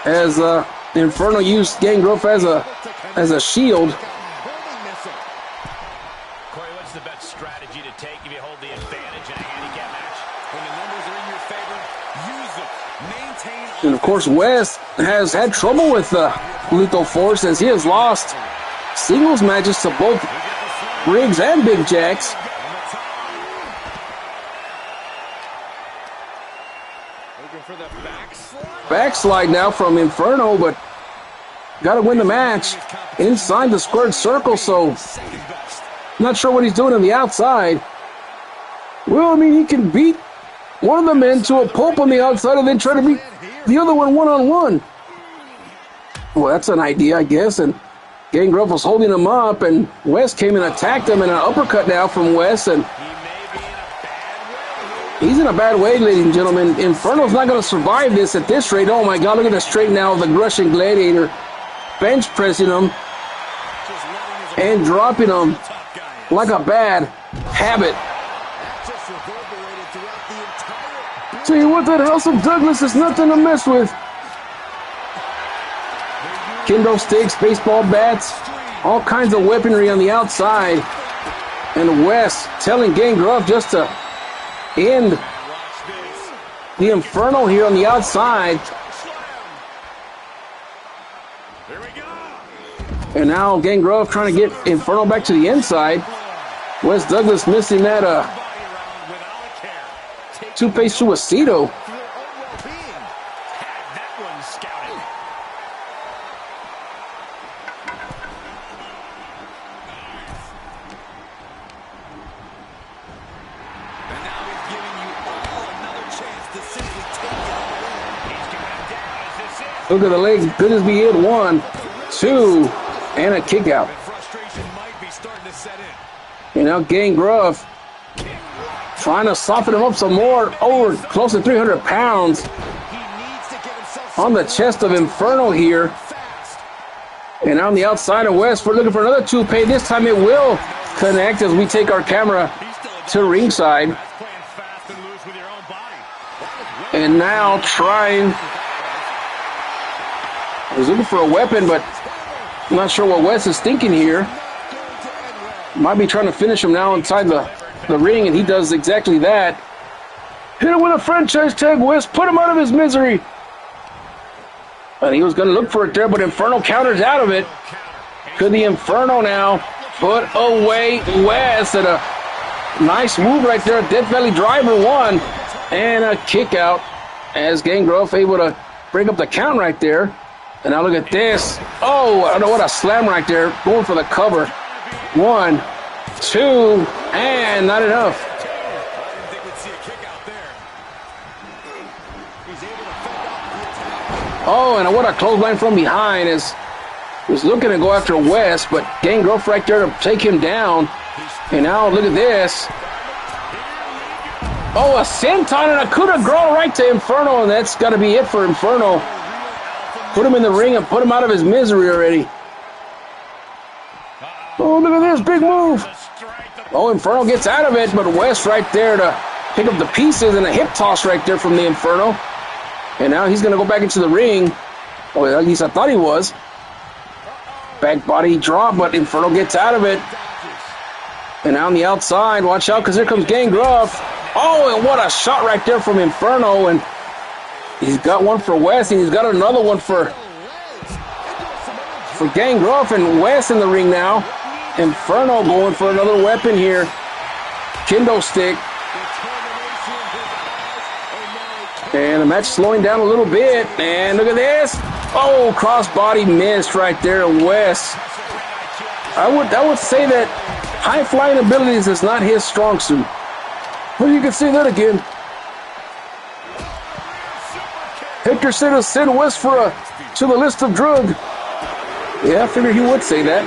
as Inferno used Gangrel as a shield. Corey, what's the best strategy to take if you hold the advantage in a handicap match? When the numbers are in your favor, use them. Maintain. And of course, West has had trouble with lethal force as he has lost singles matches to both Briggs and Big Jax. Backslide now from Inferno, but got to win the match inside the squared circle, so not sure what he's doing on the outside. Well, I mean, he can beat one of the men to a pulp on the outside and then try to beat the other one one-on-one. Well, that's an idea, I guess, and Gangrel was holding him up, and West came and attacked him, and an uppercut now from West, and he's in a bad way, ladies and gentlemen. Inferno's not going to survive this at this rate. Oh, my God, look at the straight now of the Russian Gladiator. Bench pressing him and dropping him like a bad habit. Tell you what, that House of Douglas is nothing to mess with. Kendo sticks, baseball bats, all kinds of weaponry on the outside. And West telling Gangrel just to end the Inferno here on the outside. And now Gangrel trying to get Inferno back to the inside. West Douglas missing that two-pace suicito. Look at the legs. Good as be it. 1, 2, and a kick out. And now Gangrel trying to soften him up some more. Over close to 300 pounds. on the chest of Inferno here. And on the outside of West, we're looking for another toupee. This time it will connect as we take our camera to ringside. And now trying. He's looking for a weapon, but I'm not sure what West is thinking here. Might be trying to finish him now inside the ring, and he does exactly that. Hit him with a franchise tag, West. Put him out of his misery. And he was going to look for it there, but Inferno counters out of it. Could the Inferno now put away West? And a nice move right there. Death Valley Driver 1. And a kick out as Gangrel able to break up the count right there. And now look at this. Oh, I don't know what a slam right there. Going for the cover. 1, 2, and not enough. Oh, and what a clothesline from behind as was looking to go after West, but Gangrel right there to take him down. And now look at this. Oh, a senton and a coup de grace right to Inferno, and that's got to be it for Inferno. Put him in the ring and put him out of his misery already. Oh, look at this big move. Oh, Inferno gets out of it, but West right there to pick up the pieces and a hip toss right there from the Inferno. And now he's going to go back into the ring. Or at least I thought he was. Back body drop, but Inferno gets out of it. And now on the outside, watch out because here comes Gangrel. Oh, and what a shot right there from Inferno. And he's got one for West, and he's got another one for Gangrel. And West in the ring now. Inferno going for another weapon here. Kendo stick. And the match slowing down a little bit. And look at this. Oh, crossbody missed right there, West. I would say that high flying abilities is not his strong suit. Well, you can say that again. Hector said to send West to the list of drug. Yeah, I figured he would say that.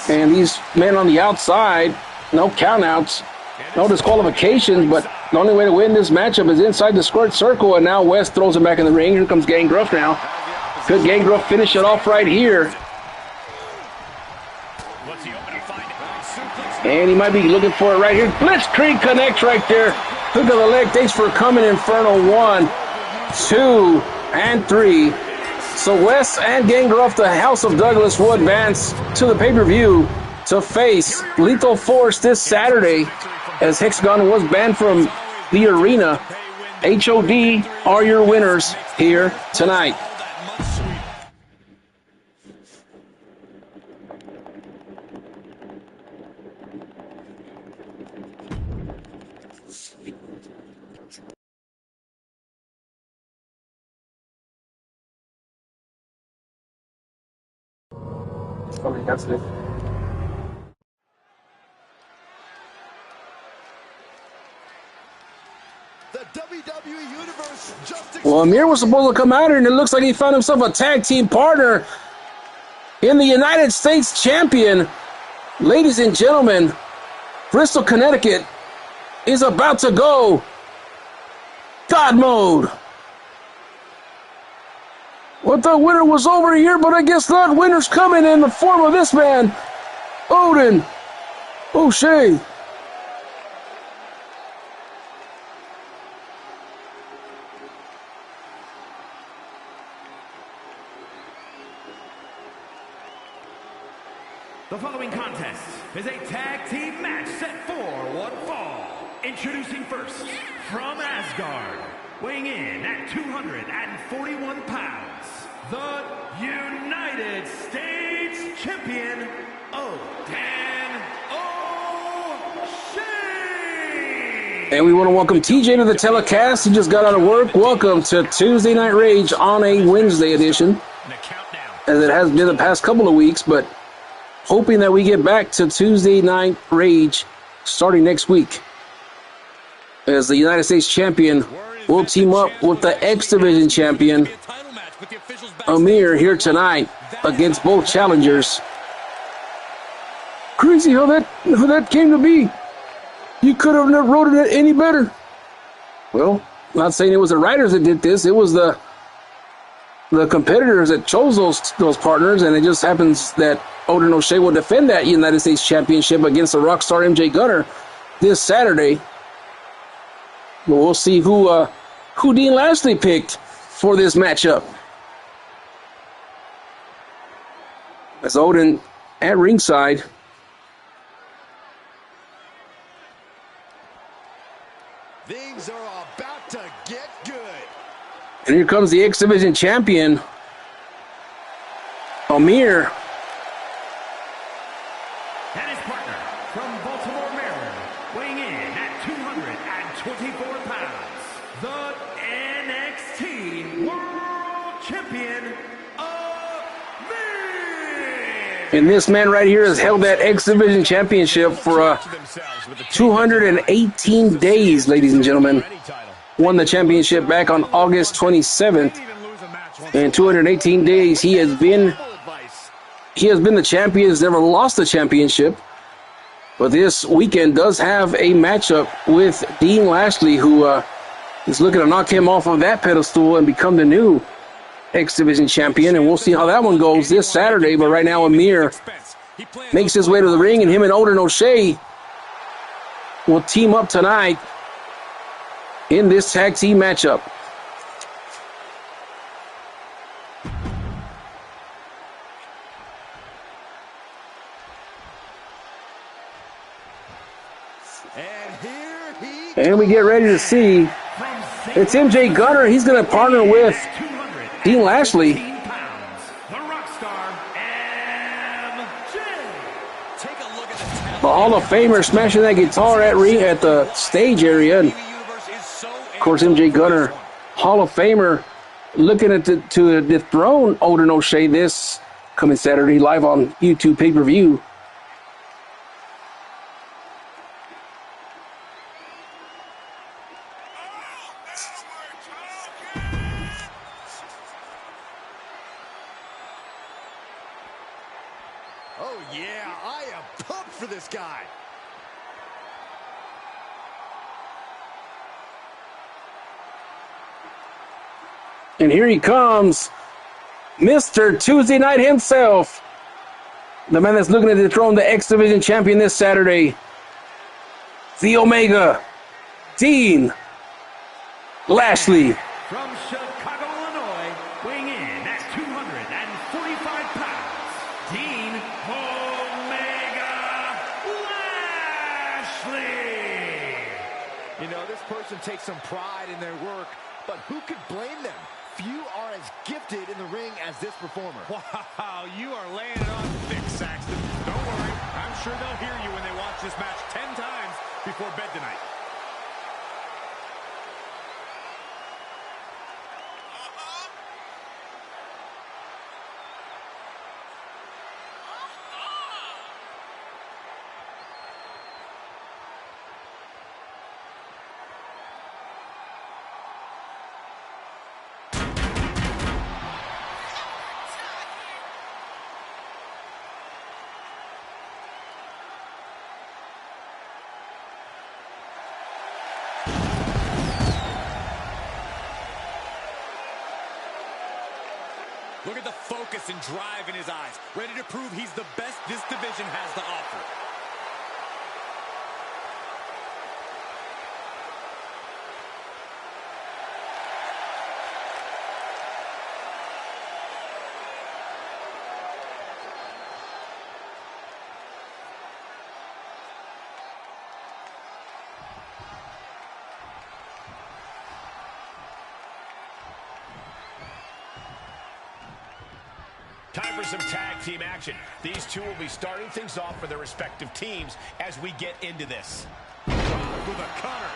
And these men on the outside, no countouts, no disqualifications, but the only way to win this matchup is inside the squared circle, and now West throws him back in the ring. Here comes Gangrel now. Could Gangrel finish it off right here? And he might be looking for it right here. Blitzkrieg connects right there. Hook of the leg. Thanks for coming, Inferno. 1, 2, and 3. So West and Gangrel, the House of Douglas, will advance to the pay-per-view to face Lethal Force this Saturday, as Hexagon was banned from the arena. HOD are your winners here tonight. Okay, that's it. Well, Amir was supposed to come out here, and it looks like he found himself a tag team partner in the United States champion. Ladies and gentlemen, Bristol, Connecticut is about to go God mode. Well, the winter was over here, but I guess not. Winter's coming in the form of this man, Odin O'Shea. The following contest is a tag team match set for one fall. Introducing first, from Asgard, weighing in at 241 pounds, the United States Champion, Odin O'Shea. And we want to welcome TJ to the telecast. He just got out of work. Welcome to Tuesday Night Rage on a Wednesday edition, as it has been the past couple of weeks, but hoping that we get back to Tuesday Night Rage starting next week, as the United States Champion will team up with the X Division Champion, Amir, here tonight against both challengers. Crazy how that came to be. You could have never wrote it any better. Well, Not saying it was the writers that did this. It was the competitors that chose those partners, and it just happens that Odin O'Shea will defend that United States Championship against the Rockstar MJ Gunner this Saturday. But we'll see who Dean Lashley picked for this matchup. As Odin at ringside. Things are about to get good. And here comes the X Division champion, Amir. And his partner from Baltimore, Maryland, weighing in at 224 pounds, the NXT World Champion, Amir. And this man right here has held that X Division championship for 218 days, ladies and gentlemen. Won the championship back on August 27th. In 218 days, he has been the champion. He's never lost the championship. But this weekend does have a matchup with Dean Lashley, who is looking to knock him off of that pedestal and become the new X Division champion. And we'll see how that one goes this Saturday. But right now, Amir makes his way to the ring, and him and Odin O'Shea will team up tonight in this tag team matchup. And we get ready to see. It's MJ Gunner. He's going to partner with Dean Lashley. The Hall of Famer smashing that guitar at the stage area. And of course, MJ Gunner, Hall of Famer, looking at to dethrone Odin O'Shea this coming Saturday live on YouTube pay-per-view. Oh yeah, I am pumped for this guy. And here he comes, Mr. Tuesday Night himself. The man that's looking to dethrone the X Division champion this Saturday. The Omega, Dean Lashley. From Chicago, Illinois, weighing in at 245 pounds, Dean Omega Lashley. You know, this person takes some pride in their work, but who could blame them? Few are as gifted in the ring as this performer. Wow, you are laying it on thick, Saxton. Don't worry, I'm sure they'll hear you when they watch this match 10 times before bed tonight. Look at the focus and drive in his eyes, ready to prove he's the best this division has to offer. Time for some tag team action. These two will be starting things off for their respective teams as we get into this. Rock with a cutter.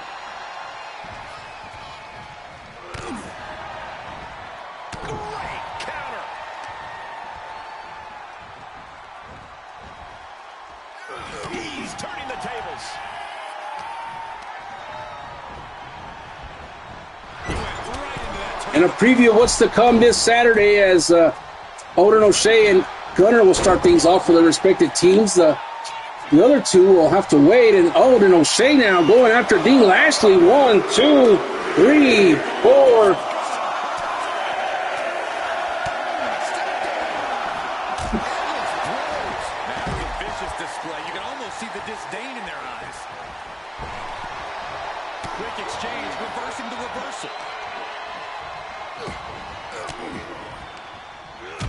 Great counter. He's turning the tables. He went right into that turn. And a preview of what's to come this Saturday as Odin O'Shea and Gunner will start things off for their respective teams. The other two will have to wait. And Odin O'Shea now going after Dean Lashley. 1, 2. 3, 4. Vicious display. You can almost see the disdain in their eyes. Quick exchange, reversing the reversal.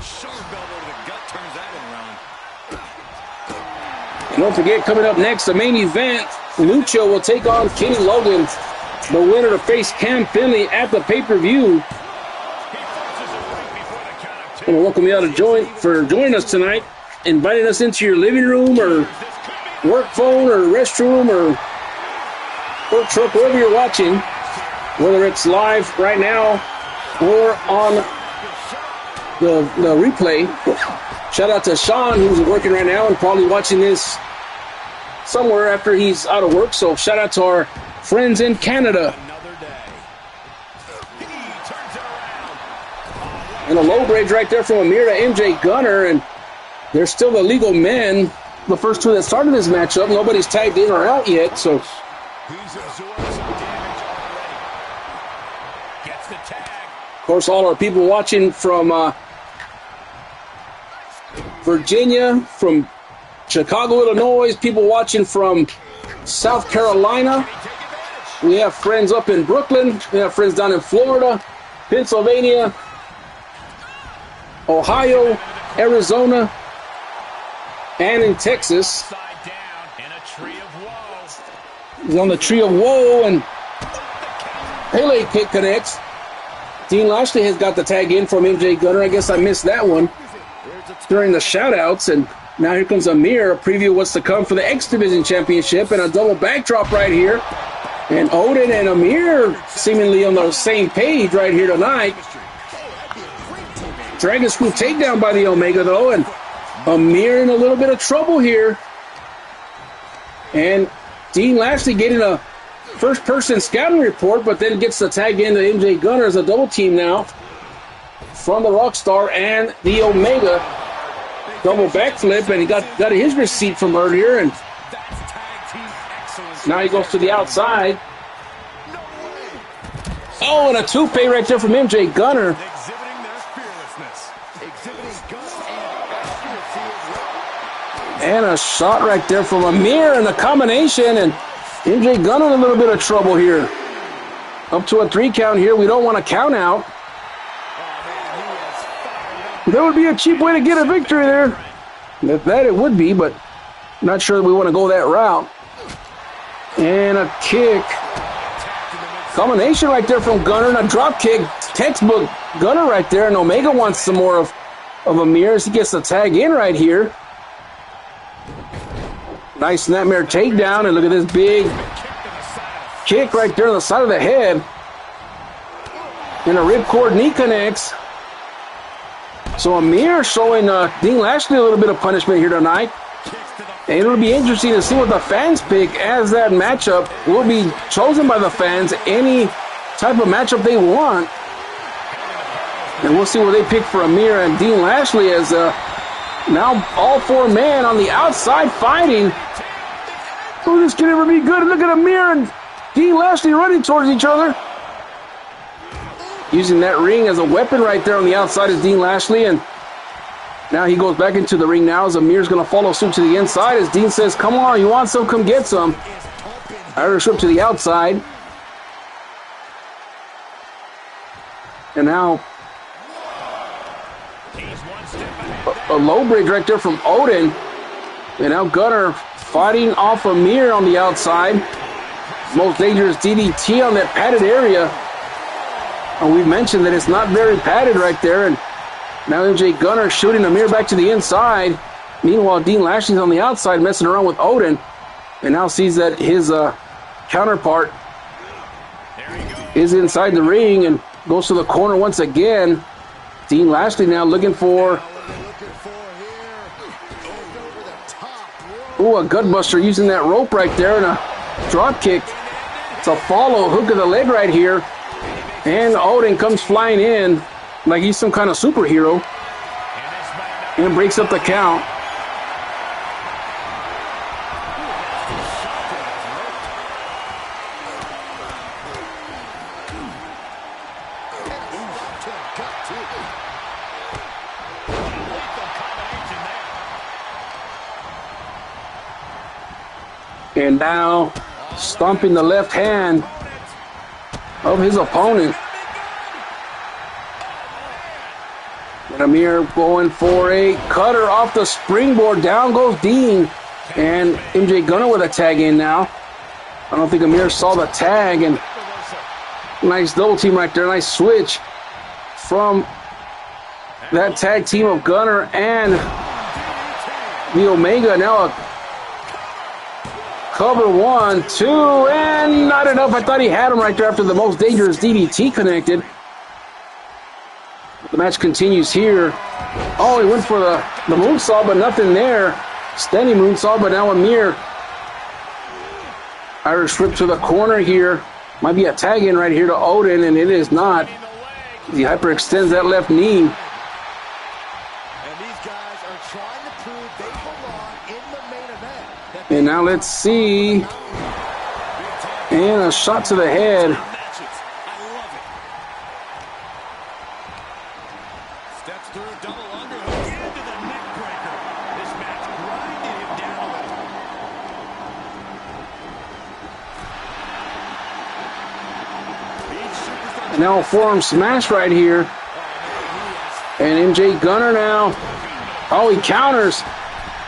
Sharp elbow to the gut turns that one around. And don't forget, coming up next, the main event, Lucha will take on Kenny Logan, the winner to face Cam Finley at the pay-per-view. I want to welcome you all for joining us tonight, inviting us into your living room or work phone or restroom or work truck, wherever you're watching, whether it's live right now or on the replay. Shout out to Sean, who's working right now and probably watching this somewhere after he's out of work. So shout out to our friends in Canada. And a low bridge right there from Amir to MJ Gunner, and they're still the legal men, the first two that started this matchup. Nobody's tagged in or out yet, so He's absorbed some damage already. Gets the tag. of course all our people watching from Virginia, from Chicago, Illinois, people watching from South Carolina. We have friends up in Brooklyn. We have friends down in Florida, Pennsylvania, Ohio, Arizona, and in Texas. Side down in a tree of woe. He's on the tree of woe, and Pele kick connects. Dean Lashley has got the tag in from MJ Gunner. I guess I missed that one during the shout-outs, and now here comes Amir, a preview of what's to come for the X Division Championship, and a double backdrop right here. And Odin and Amir seemingly on the same page right here tonight. Dragon Screw takedown by the Omega, though, and Amir in a little bit of trouble here. And Dean Lashley getting a first-person scouting report, but then gets the tag in to MJ Gunner as a double team now from the Rockstar and the Omega. Double backflip, and he got his receipt from earlier, and now he goes to the outside. Oh, and a toupee right there from MJ Gunner. Exhibiting their fearlessness. Exhibiting guts and accuracy. And a shot right there from Amir, and the combination, and MJ Gunner in a little bit of trouble here. Up to a 3 count here. We don't want to count out. That would be a cheap way to get a victory there. That it would be, but not sure that we want to go that route. And a kick. Combination right there from Gunner, and a drop kick. Textbook Gunner right there, and Omega wants some more of Amir as he gets the tag in right here. Nice snapmare takedown, and look at this big kick right there on the side of the head. And a ripcord knee connects. So Amir showing Dean Lashley a little bit of punishment here tonight. And it'll be interesting to see what the fans pick, as that matchup will be chosen by the fans, any type of matchup they want. And we'll see what they pick for Amir and Dean Lashley, as now all 4 men on the outside fighting. Oh, this can ever be good. Look at Amir and Dean Lashley running towards each other. Using that ring as a weapon right there on the outside is Dean Lashley, and now he goes back into the ring now as Amir's going to follow suit to the inside as Dean says, come on, you want some, come get some. Irish whip to the outside. And now a low bridge right there from Odin. And now Gunner fighting off Amir on the outside. Most dangerous DDT on that padded area. And we mentioned that it's not very padded right there. And now MJ Gunner shooting Amir back to the inside. Meanwhile, Dean Lashley's on the outside messing around with Odin. And now sees that his counterpart is inside the ring and goes to the corner once again. Dean Lashley now looking for... Ooh, a gutbuster using that rope right there and a drop kick. It's a follow, hook of the leg right here. And Odin comes flying in like he's some kind of superhero and breaks up the count. And now stomping the left hand of his opponent. And Amir going for a cutter off the springboard. Down goes Dean. And MJ Gunner with a tag in now. I don't think Amir saw the tag. And nice double team right there. Nice switch from that tag team of Gunner and the Omega. Now a cover 1, 2, and not enough. I thought he had him right there after the most dangerous DDT connected. The match continues here. Oh, he went for the moonsault, but nothing there. Standing moonsault, but now Amir. Irish whip to the corner here. Might be a tag in right here to Odin, and it is not. He hyperextends that left knee. And these guys are trying to prove they belong in the main event. And now let's see. And a shot to the head. Steps through a double underhook into the neck breaker. This match grinded him down a little. And now a forearm smash right here. And MJ Gunner now. Oh, he counters.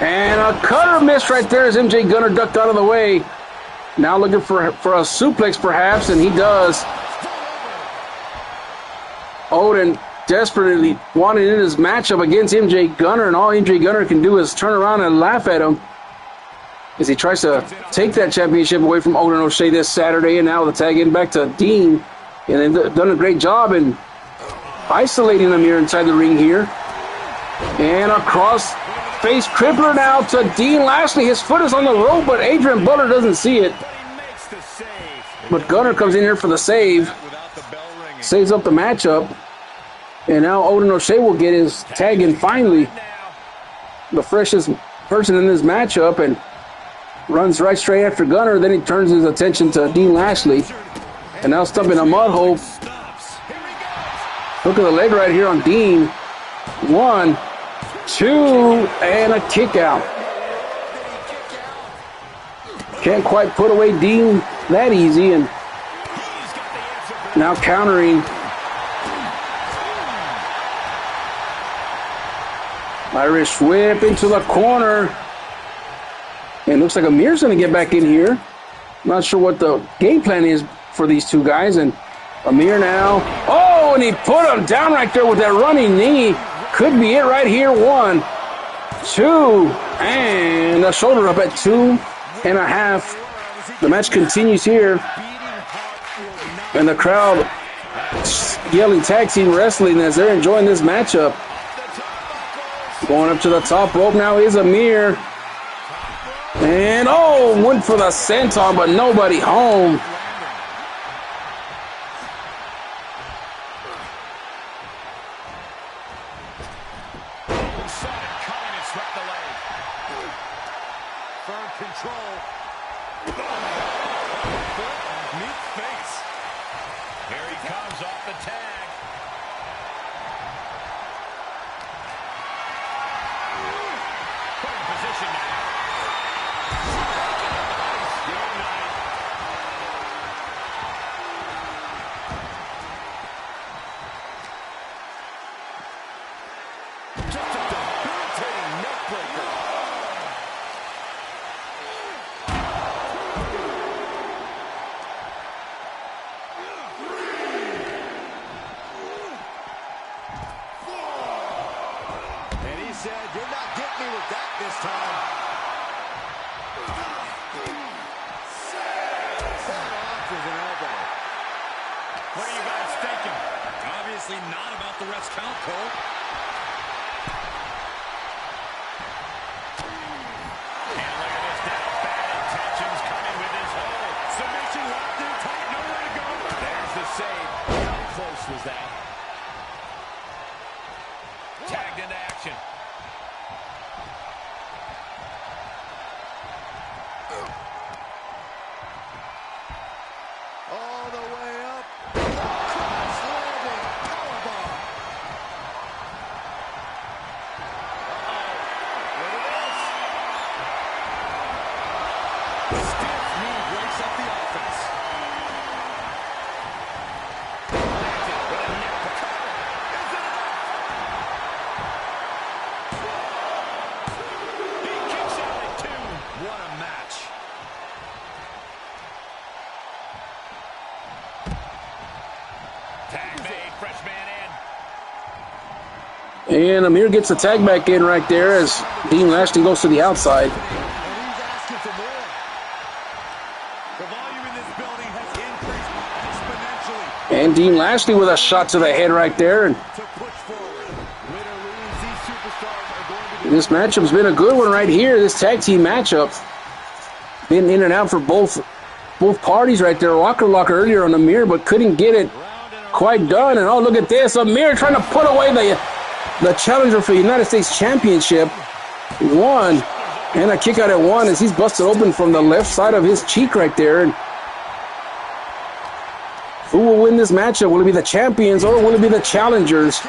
And a cutter missed right there as MJ Gunner ducked out of the way. Now looking for a suplex perhaps, and he does. Odin desperately wanted in his matchup against MJ Gunner, and all MJ Gunner can do is turn around and laugh at him as he tries to take that championship away from Odin O'Shea this Saturday. And now the tag in back to Dean. And they've done a great job in isolating him here inside the ring here. And a cross face crippler now to Dean Lashley. His foot is on the rope, but Adrian Butler doesn't see it. But Gunner comes in here for the save. Saves up the matchup. And now Odin O'Shea will get his tag in finally. The freshest person in this matchup, and runs straight after Gunner. Then he turns his attention to Dean Lashley. And now stumping a mud hole. Look at the leg right here on Dean. 1, 2, and a kick out. Can't quite put away Dean that easy, and now countering. Irish whip into the corner. And looks like Amir's going to get back in here. Not sure what the game plan is for these two guys. And Amir now. Oh, and he put him down right there with that running knee. Could be it right here. 1, 2, and a shoulder up at 2.5. The match continues here. And the crowd yelling tag team wrestling as they're enjoying this matchup. Going up to the top rope now is Amir. And oh, went for the senton, but nobody home. Firm control. Neat face. Here he comes off the tag. Put in position now. Just a debilitating neck breaker. And he said, "You're not getting me with that this time." That offers an elbow. What are you guys thinking? Obviously not about the rest count, Cole. And look at this now. Bad intentions coming with his hold. Submission locked in tight. Nowhere to go. There's the save. How close was that? Tagged into action. All the way up. Cross landing. Powerbomb. Look at this. match. Tag made, fresh man And Amir gets the tag back in right there as Dean Lashley goes to the outside. And he's asking for more. The volume in this building has increased exponentially. And Dean Lashley with a shot to the head right there. And To push forward. Win or lose, these superstars are going to be... this matchup's been a good one right here. This tag team matchup. Been in and out for both parties right there. Walker lock earlier on Amir, but couldn't get it quite done. And oh, look at this. Amir trying to put away the challenger for the United States Championship. One. And a kick out at one as he's busted open from the left side of his cheek right there. And who will win this matchup? Will it be the champions or will it be the challengers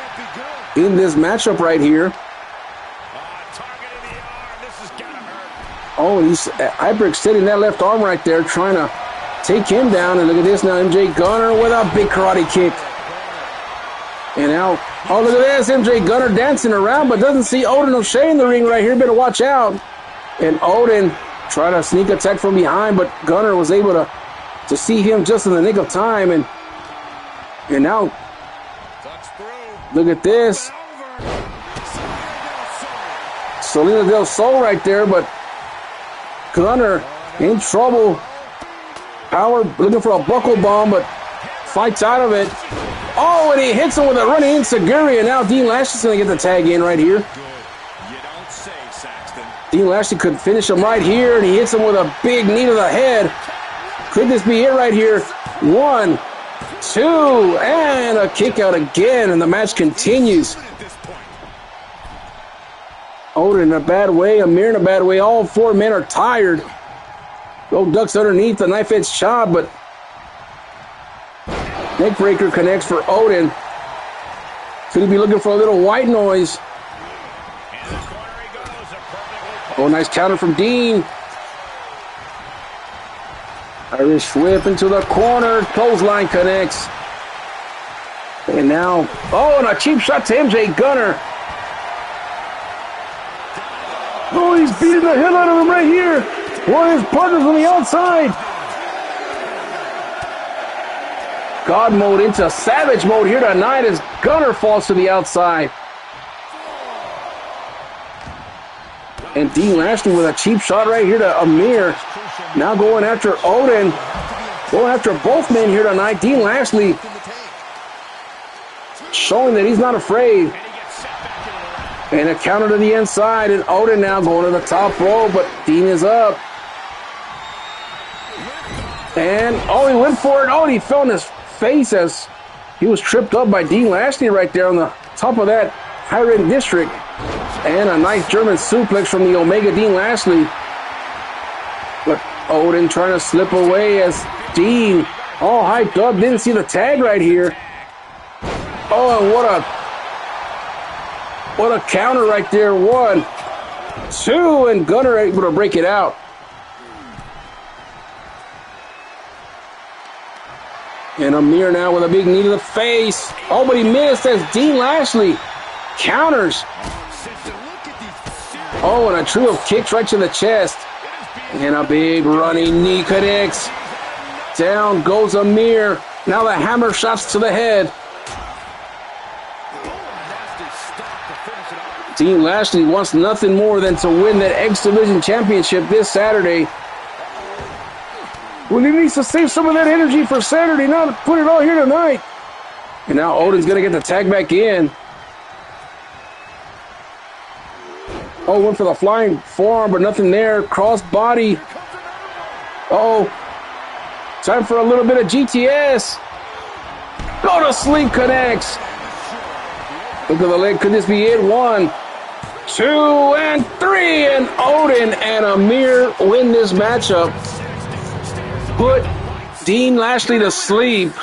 in this matchup right here? targeting the arm. This is gonna hurt. Oh, and he's hyperextending that left arm right there, trying to take him down. And look at this now, MJ Gunner with a big karate kick. And now, oh, look at this, MJ Gunner dancing around, but doesn't see Odin O'Shea in the ring right here. Better watch out. And Odin trying to sneak attack from behind, but Gunner was able to see him just in the nick of time. And now, look at this. Selena Del Sol right there, but Gunner in trouble. Power looking for a buckle bomb, but fights out of it. Oh, and he hits him with a running enziguri, and now Dean Lashley's going to get the tag in right here. You don't say, Saxton. Dean Lashley could finish him right here, and he hits him with a big knee to the head. Could this be it right here? 1, 2, and a kick out again, and the match continues. Odin in a bad way, Amir in a bad way. All four men are tired. Gold ducks underneath the knife edge chop, but neckbreaker connects for Odin. Could he be looking for a little white noise? Oh, nice counter from Dean. Irish whip into the corner. Clothesline connects. And now, oh, and a cheap shot to MJ Gunner. Oh, he's beating the hell out of him right here. One of his partners on the outside. God mode into savage mode here tonight as Gunner falls to the outside. And Dean Lashley with a cheap shot right here to Amir. Now going after Odin. Going after both men here tonight. Dean Lashley showing that he's not afraid. And a counter to the inside. And Odin now going to the top row, but Dean is up. And, oh, he went for it. Oh, and he fell in his face as he was tripped up by Dean Lashley right there on the top of that high-end district. And a nice German suplex from the Omega Dean Lashley. But Odin trying to slip away as Dean, all hyped up, didn't see the tag right here. Oh, and what a counter right there. 1, 2, and Gunner able to break it out. And Amir now with a big knee to the face. Oh, but he missed as Dean Lashley counters. Oh, and a trio of kicks right to the chest. And a big running knee connects. Down goes Amir. Now the hammer shots to the head. Dean Lashley wants nothing more than to win that X Division Championship this Saturday. Well, he needs to save some of that energy for Saturday, not put it all here tonight. And now Odin's going to get the tag back in. Oh, went for the flying forearm, but nothing there. Cross body. Oh, time for a little bit of GTS. Go to sleep connects. Look at the leg. Could this be it? 1, 2, and 3. And Odin and Amir win this matchup. Put Dean Lashley to sleep.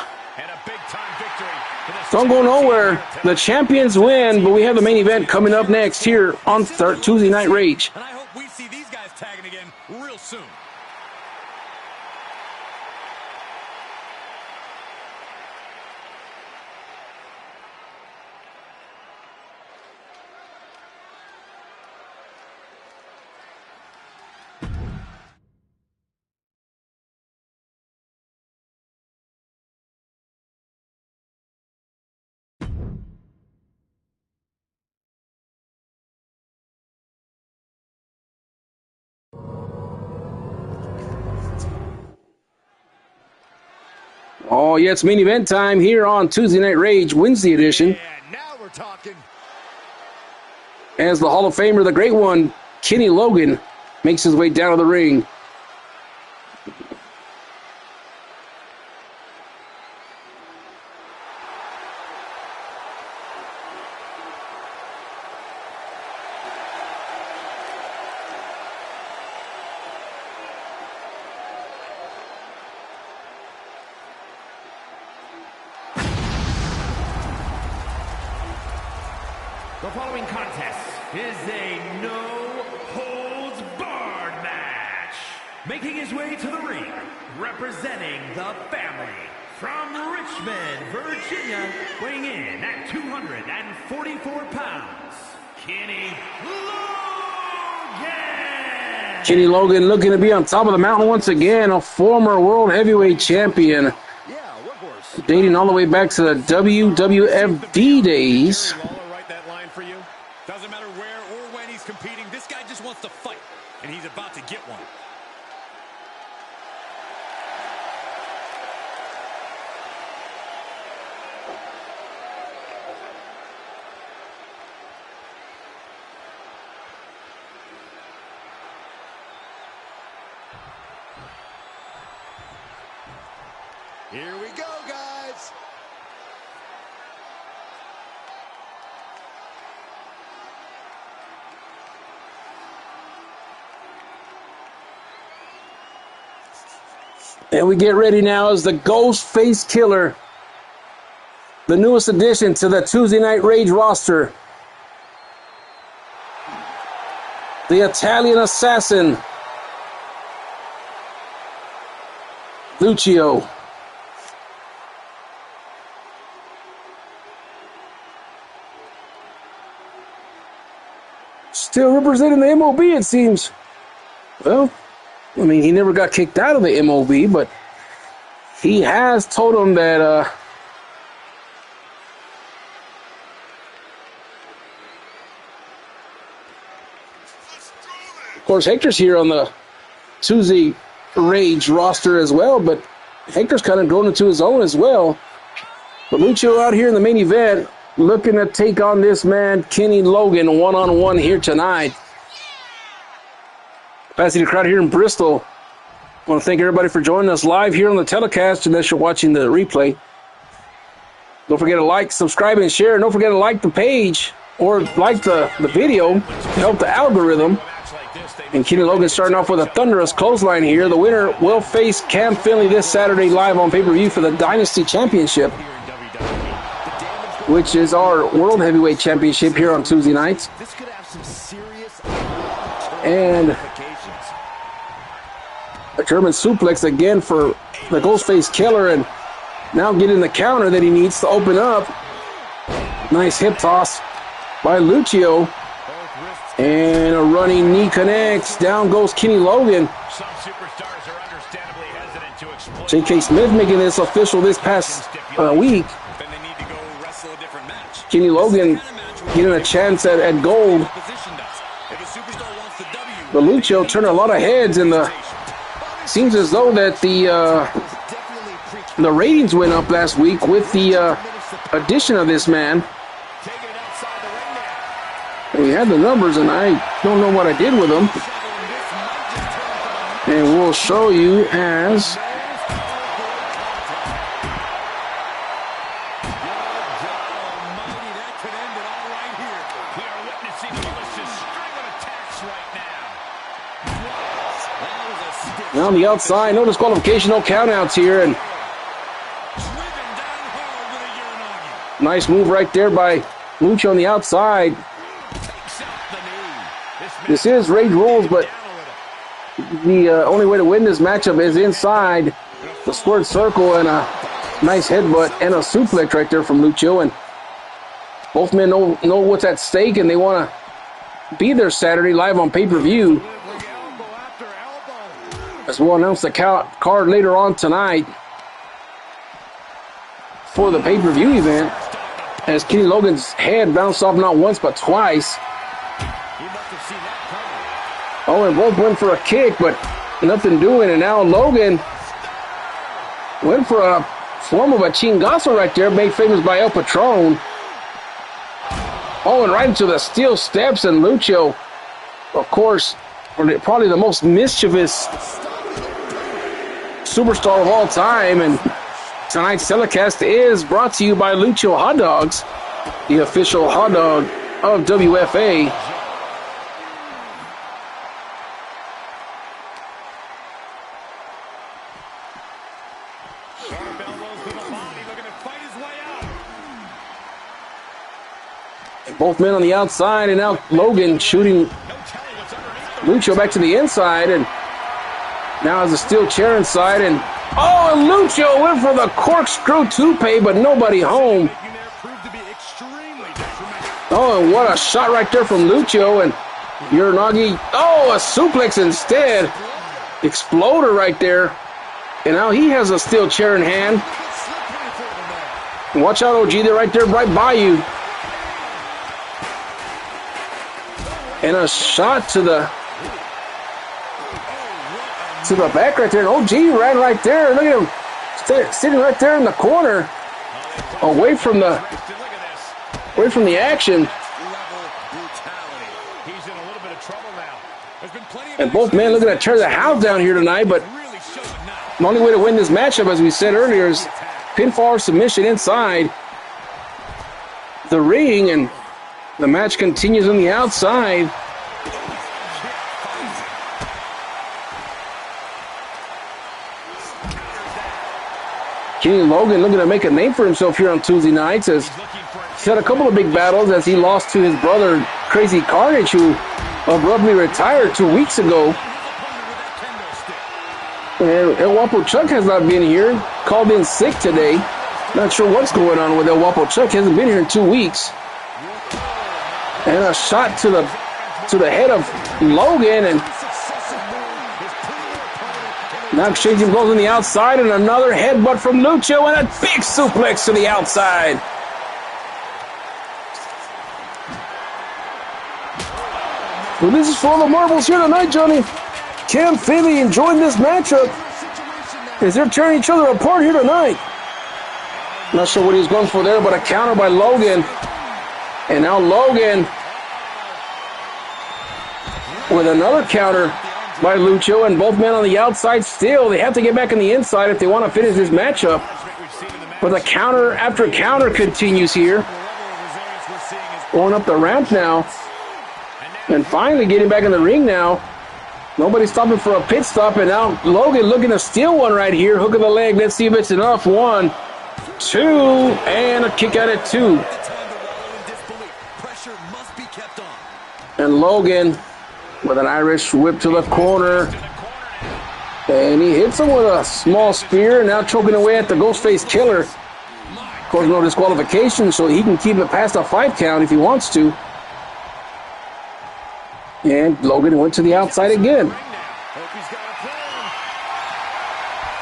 Don't go nowhere. The champions win, but we have the main event coming up next here on Tuesday Night Rage. And I hope we see these guys tagging again real soon. Oh, yeah, it's main event time here on Tuesday Night Rage, Wednesday edition. Yeah, now we're talking. As the Hall of Famer, the great one, Kenny Logan, makes his way down to the ring. The following contest is a no-holds-barred match. Making his way to the ring, representing the family, from Richmond, Virginia, weighing in at 244 pounds, Kenny Logan! Kenny Logan looking to be on top of the mountain once again, a former world heavyweight champion, Yeah, workhorse. dating all the way back to the WWFD days. For you. Doesn't matter where or when he's competing, this guy just wants to fight, and he's about to get one. Here we go, guys. And we get ready now as the Ghostface Killer, the newest addition to the Tuesday Night Rage roster. The Italian Assassin, Lucio. Still representing the MOB, it seems. Well, I mean, he never got kicked out of the MOB, but he has told him that of course, Hector's here on the Tuesday Rage roster as well, but Hector's kind of grown into his own as well. But Lucio out here in the main event, looking to take on this man, Kenny Logan, one-on-one here tonight. Passing the crowd here in Bristol. I want to thank everybody for joining us live here on the telecast, unless you're watching the replay. Don't forget to like, subscribe, and share. Don't forget to like the page or like the video to help the algorithm. And Kenny Logan starting off with a thunderous clothesline here. The winner will face Cam Finley this Saturday live on pay-per-view for the Dynasty Championship, which is our World Heavyweight Championship here on Tuesday nights. This could have some serious And a German suplex again for the Ghostface Killer, and now getting the counter that he needs to open up. Nice hip toss by Lucio. And a running knee connects. Down goes Kenny Logan. Some superstars are understandably hesitant to exploit. J.K. Smith making this official this past week. Then they need to go wrestle a different match. Kenny Logan getting a chance at gold. Position does. If a superstar wants the W, But Lucio turned a lot of heads, and seems as though that the ratings went up last week with the addition of this man. taking it outside the ring now. We had the numbers, and I don't know what I did with them. And we'll show you as now on the outside. No disqualification, no countouts here, and nice move right there by Lucio on the outside. This is Rage rules, but the only way to win this matchup is inside the squared circle, and a nice headbutt and a suplex right there from Lucio. And both men know what's at stake, and they want to be there Saturday live on pay-per-view, as we'll announce the card later on tonight for the pay-per-view event, as Kenny Logan's head bounced off not once but twice. Oh, and both went for a kick, but nothing doing. And now Logan went for a form of a chingazo right there, made famous by El Patron. Oh, and right into the steel steps, and Lucho, of course, probably the most mischievous superstar of all time. And tonight's telecast is brought to you by Lucho Hot Dogs, the official hot dog of WFA. Both men on the outside, and now Logan shooting Lucho back to the inside, and now has a steel chair inside, and oh, and Lucho went for the corkscrew toupee, but nobody home. Oh, and what a shot right there from Lucho, and Uranagi, oh, a suplex instead. Exploder right there, and now he has a steel chair in hand. Watch out, OG, they're right there, right by you. And a shot to the back right there. And OG ran right there. Look at him sitting right there in the corner, away from the action. And both men looking to tear the house down here tonight. But the only way to win this matchup, as we said earlier, is pinfall or submission inside the ring, and the match continues on the outside. Kenny Logan looking to make a name for himself here on Tuesday nights, as he's had a couple of big battles, as he lost to his brother Crazy Carnage, who abruptly retired 2 weeks ago. And El Guapo Chuck has not been here, called in sick today. Not sure what's going on with El Guapo Chuck. He hasn't been here in 2 weeks. And a shot to the head of Logan, and now exchanging blows on the outside, and another headbutt from Lucho, and a big suplex to the outside. Well, this is for all the marbles here tonight, Johnny. Cam Finley enjoying this matchup as they're tearing each other apart here tonight. Not sure what he's going for there, but a counter by Logan. And now Logan with another counter by Lucho, and both men on the outside still. They have to get back on the inside if they want to finish this matchup. But the counter after counter continues here. Going up the ramp now. And finally getting back in the ring now. Nobody's stopping for a pit stop, and now Logan looking to steal one right here. Hook of the leg. Let's see if it's enough. 1, 2, and a kick out at 2. And Logan with an Irish whip to the corner. And he hits him with a small spear, now choking away at the Ghostface Killer. Of course, no disqualification, so he can keep it past a 5 count if he wants to. And Logan went to the outside again.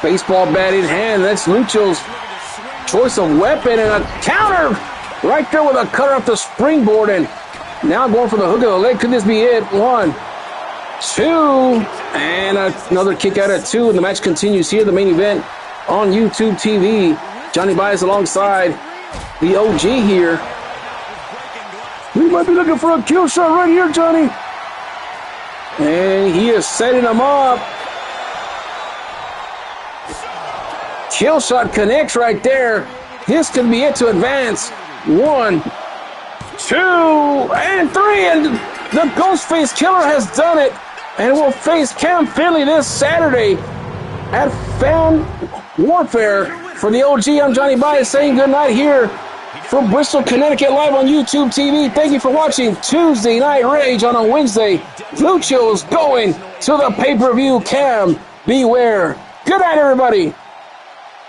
Baseball bat in hand. That's Lucho's choice of weapon, and a counter right there with a cutter off the springboard, and now going for the hook of the leg. Could this be it? 1, 2, and another kick out at 2, and the match continues here. The main event on YouTube TV. Johnny Bias alongside the OG here. We might be looking for a kill shot right here, Johnny. And he is setting him up. Kill shot connects right there. This could be it to advance. 1, 2, and 3, and the Ghostface Killer has done it, and will face Cam Finley this Saturday at Fan Warfare. For the OG, I'm Johnny Bias saying good night here from Bristol, Connecticut, live on YouTube TV. Thank you for watching Tuesday Night Rage on a Wednesday. Lucho's going to the pay-per-view. Cam, beware. Good night, everybody.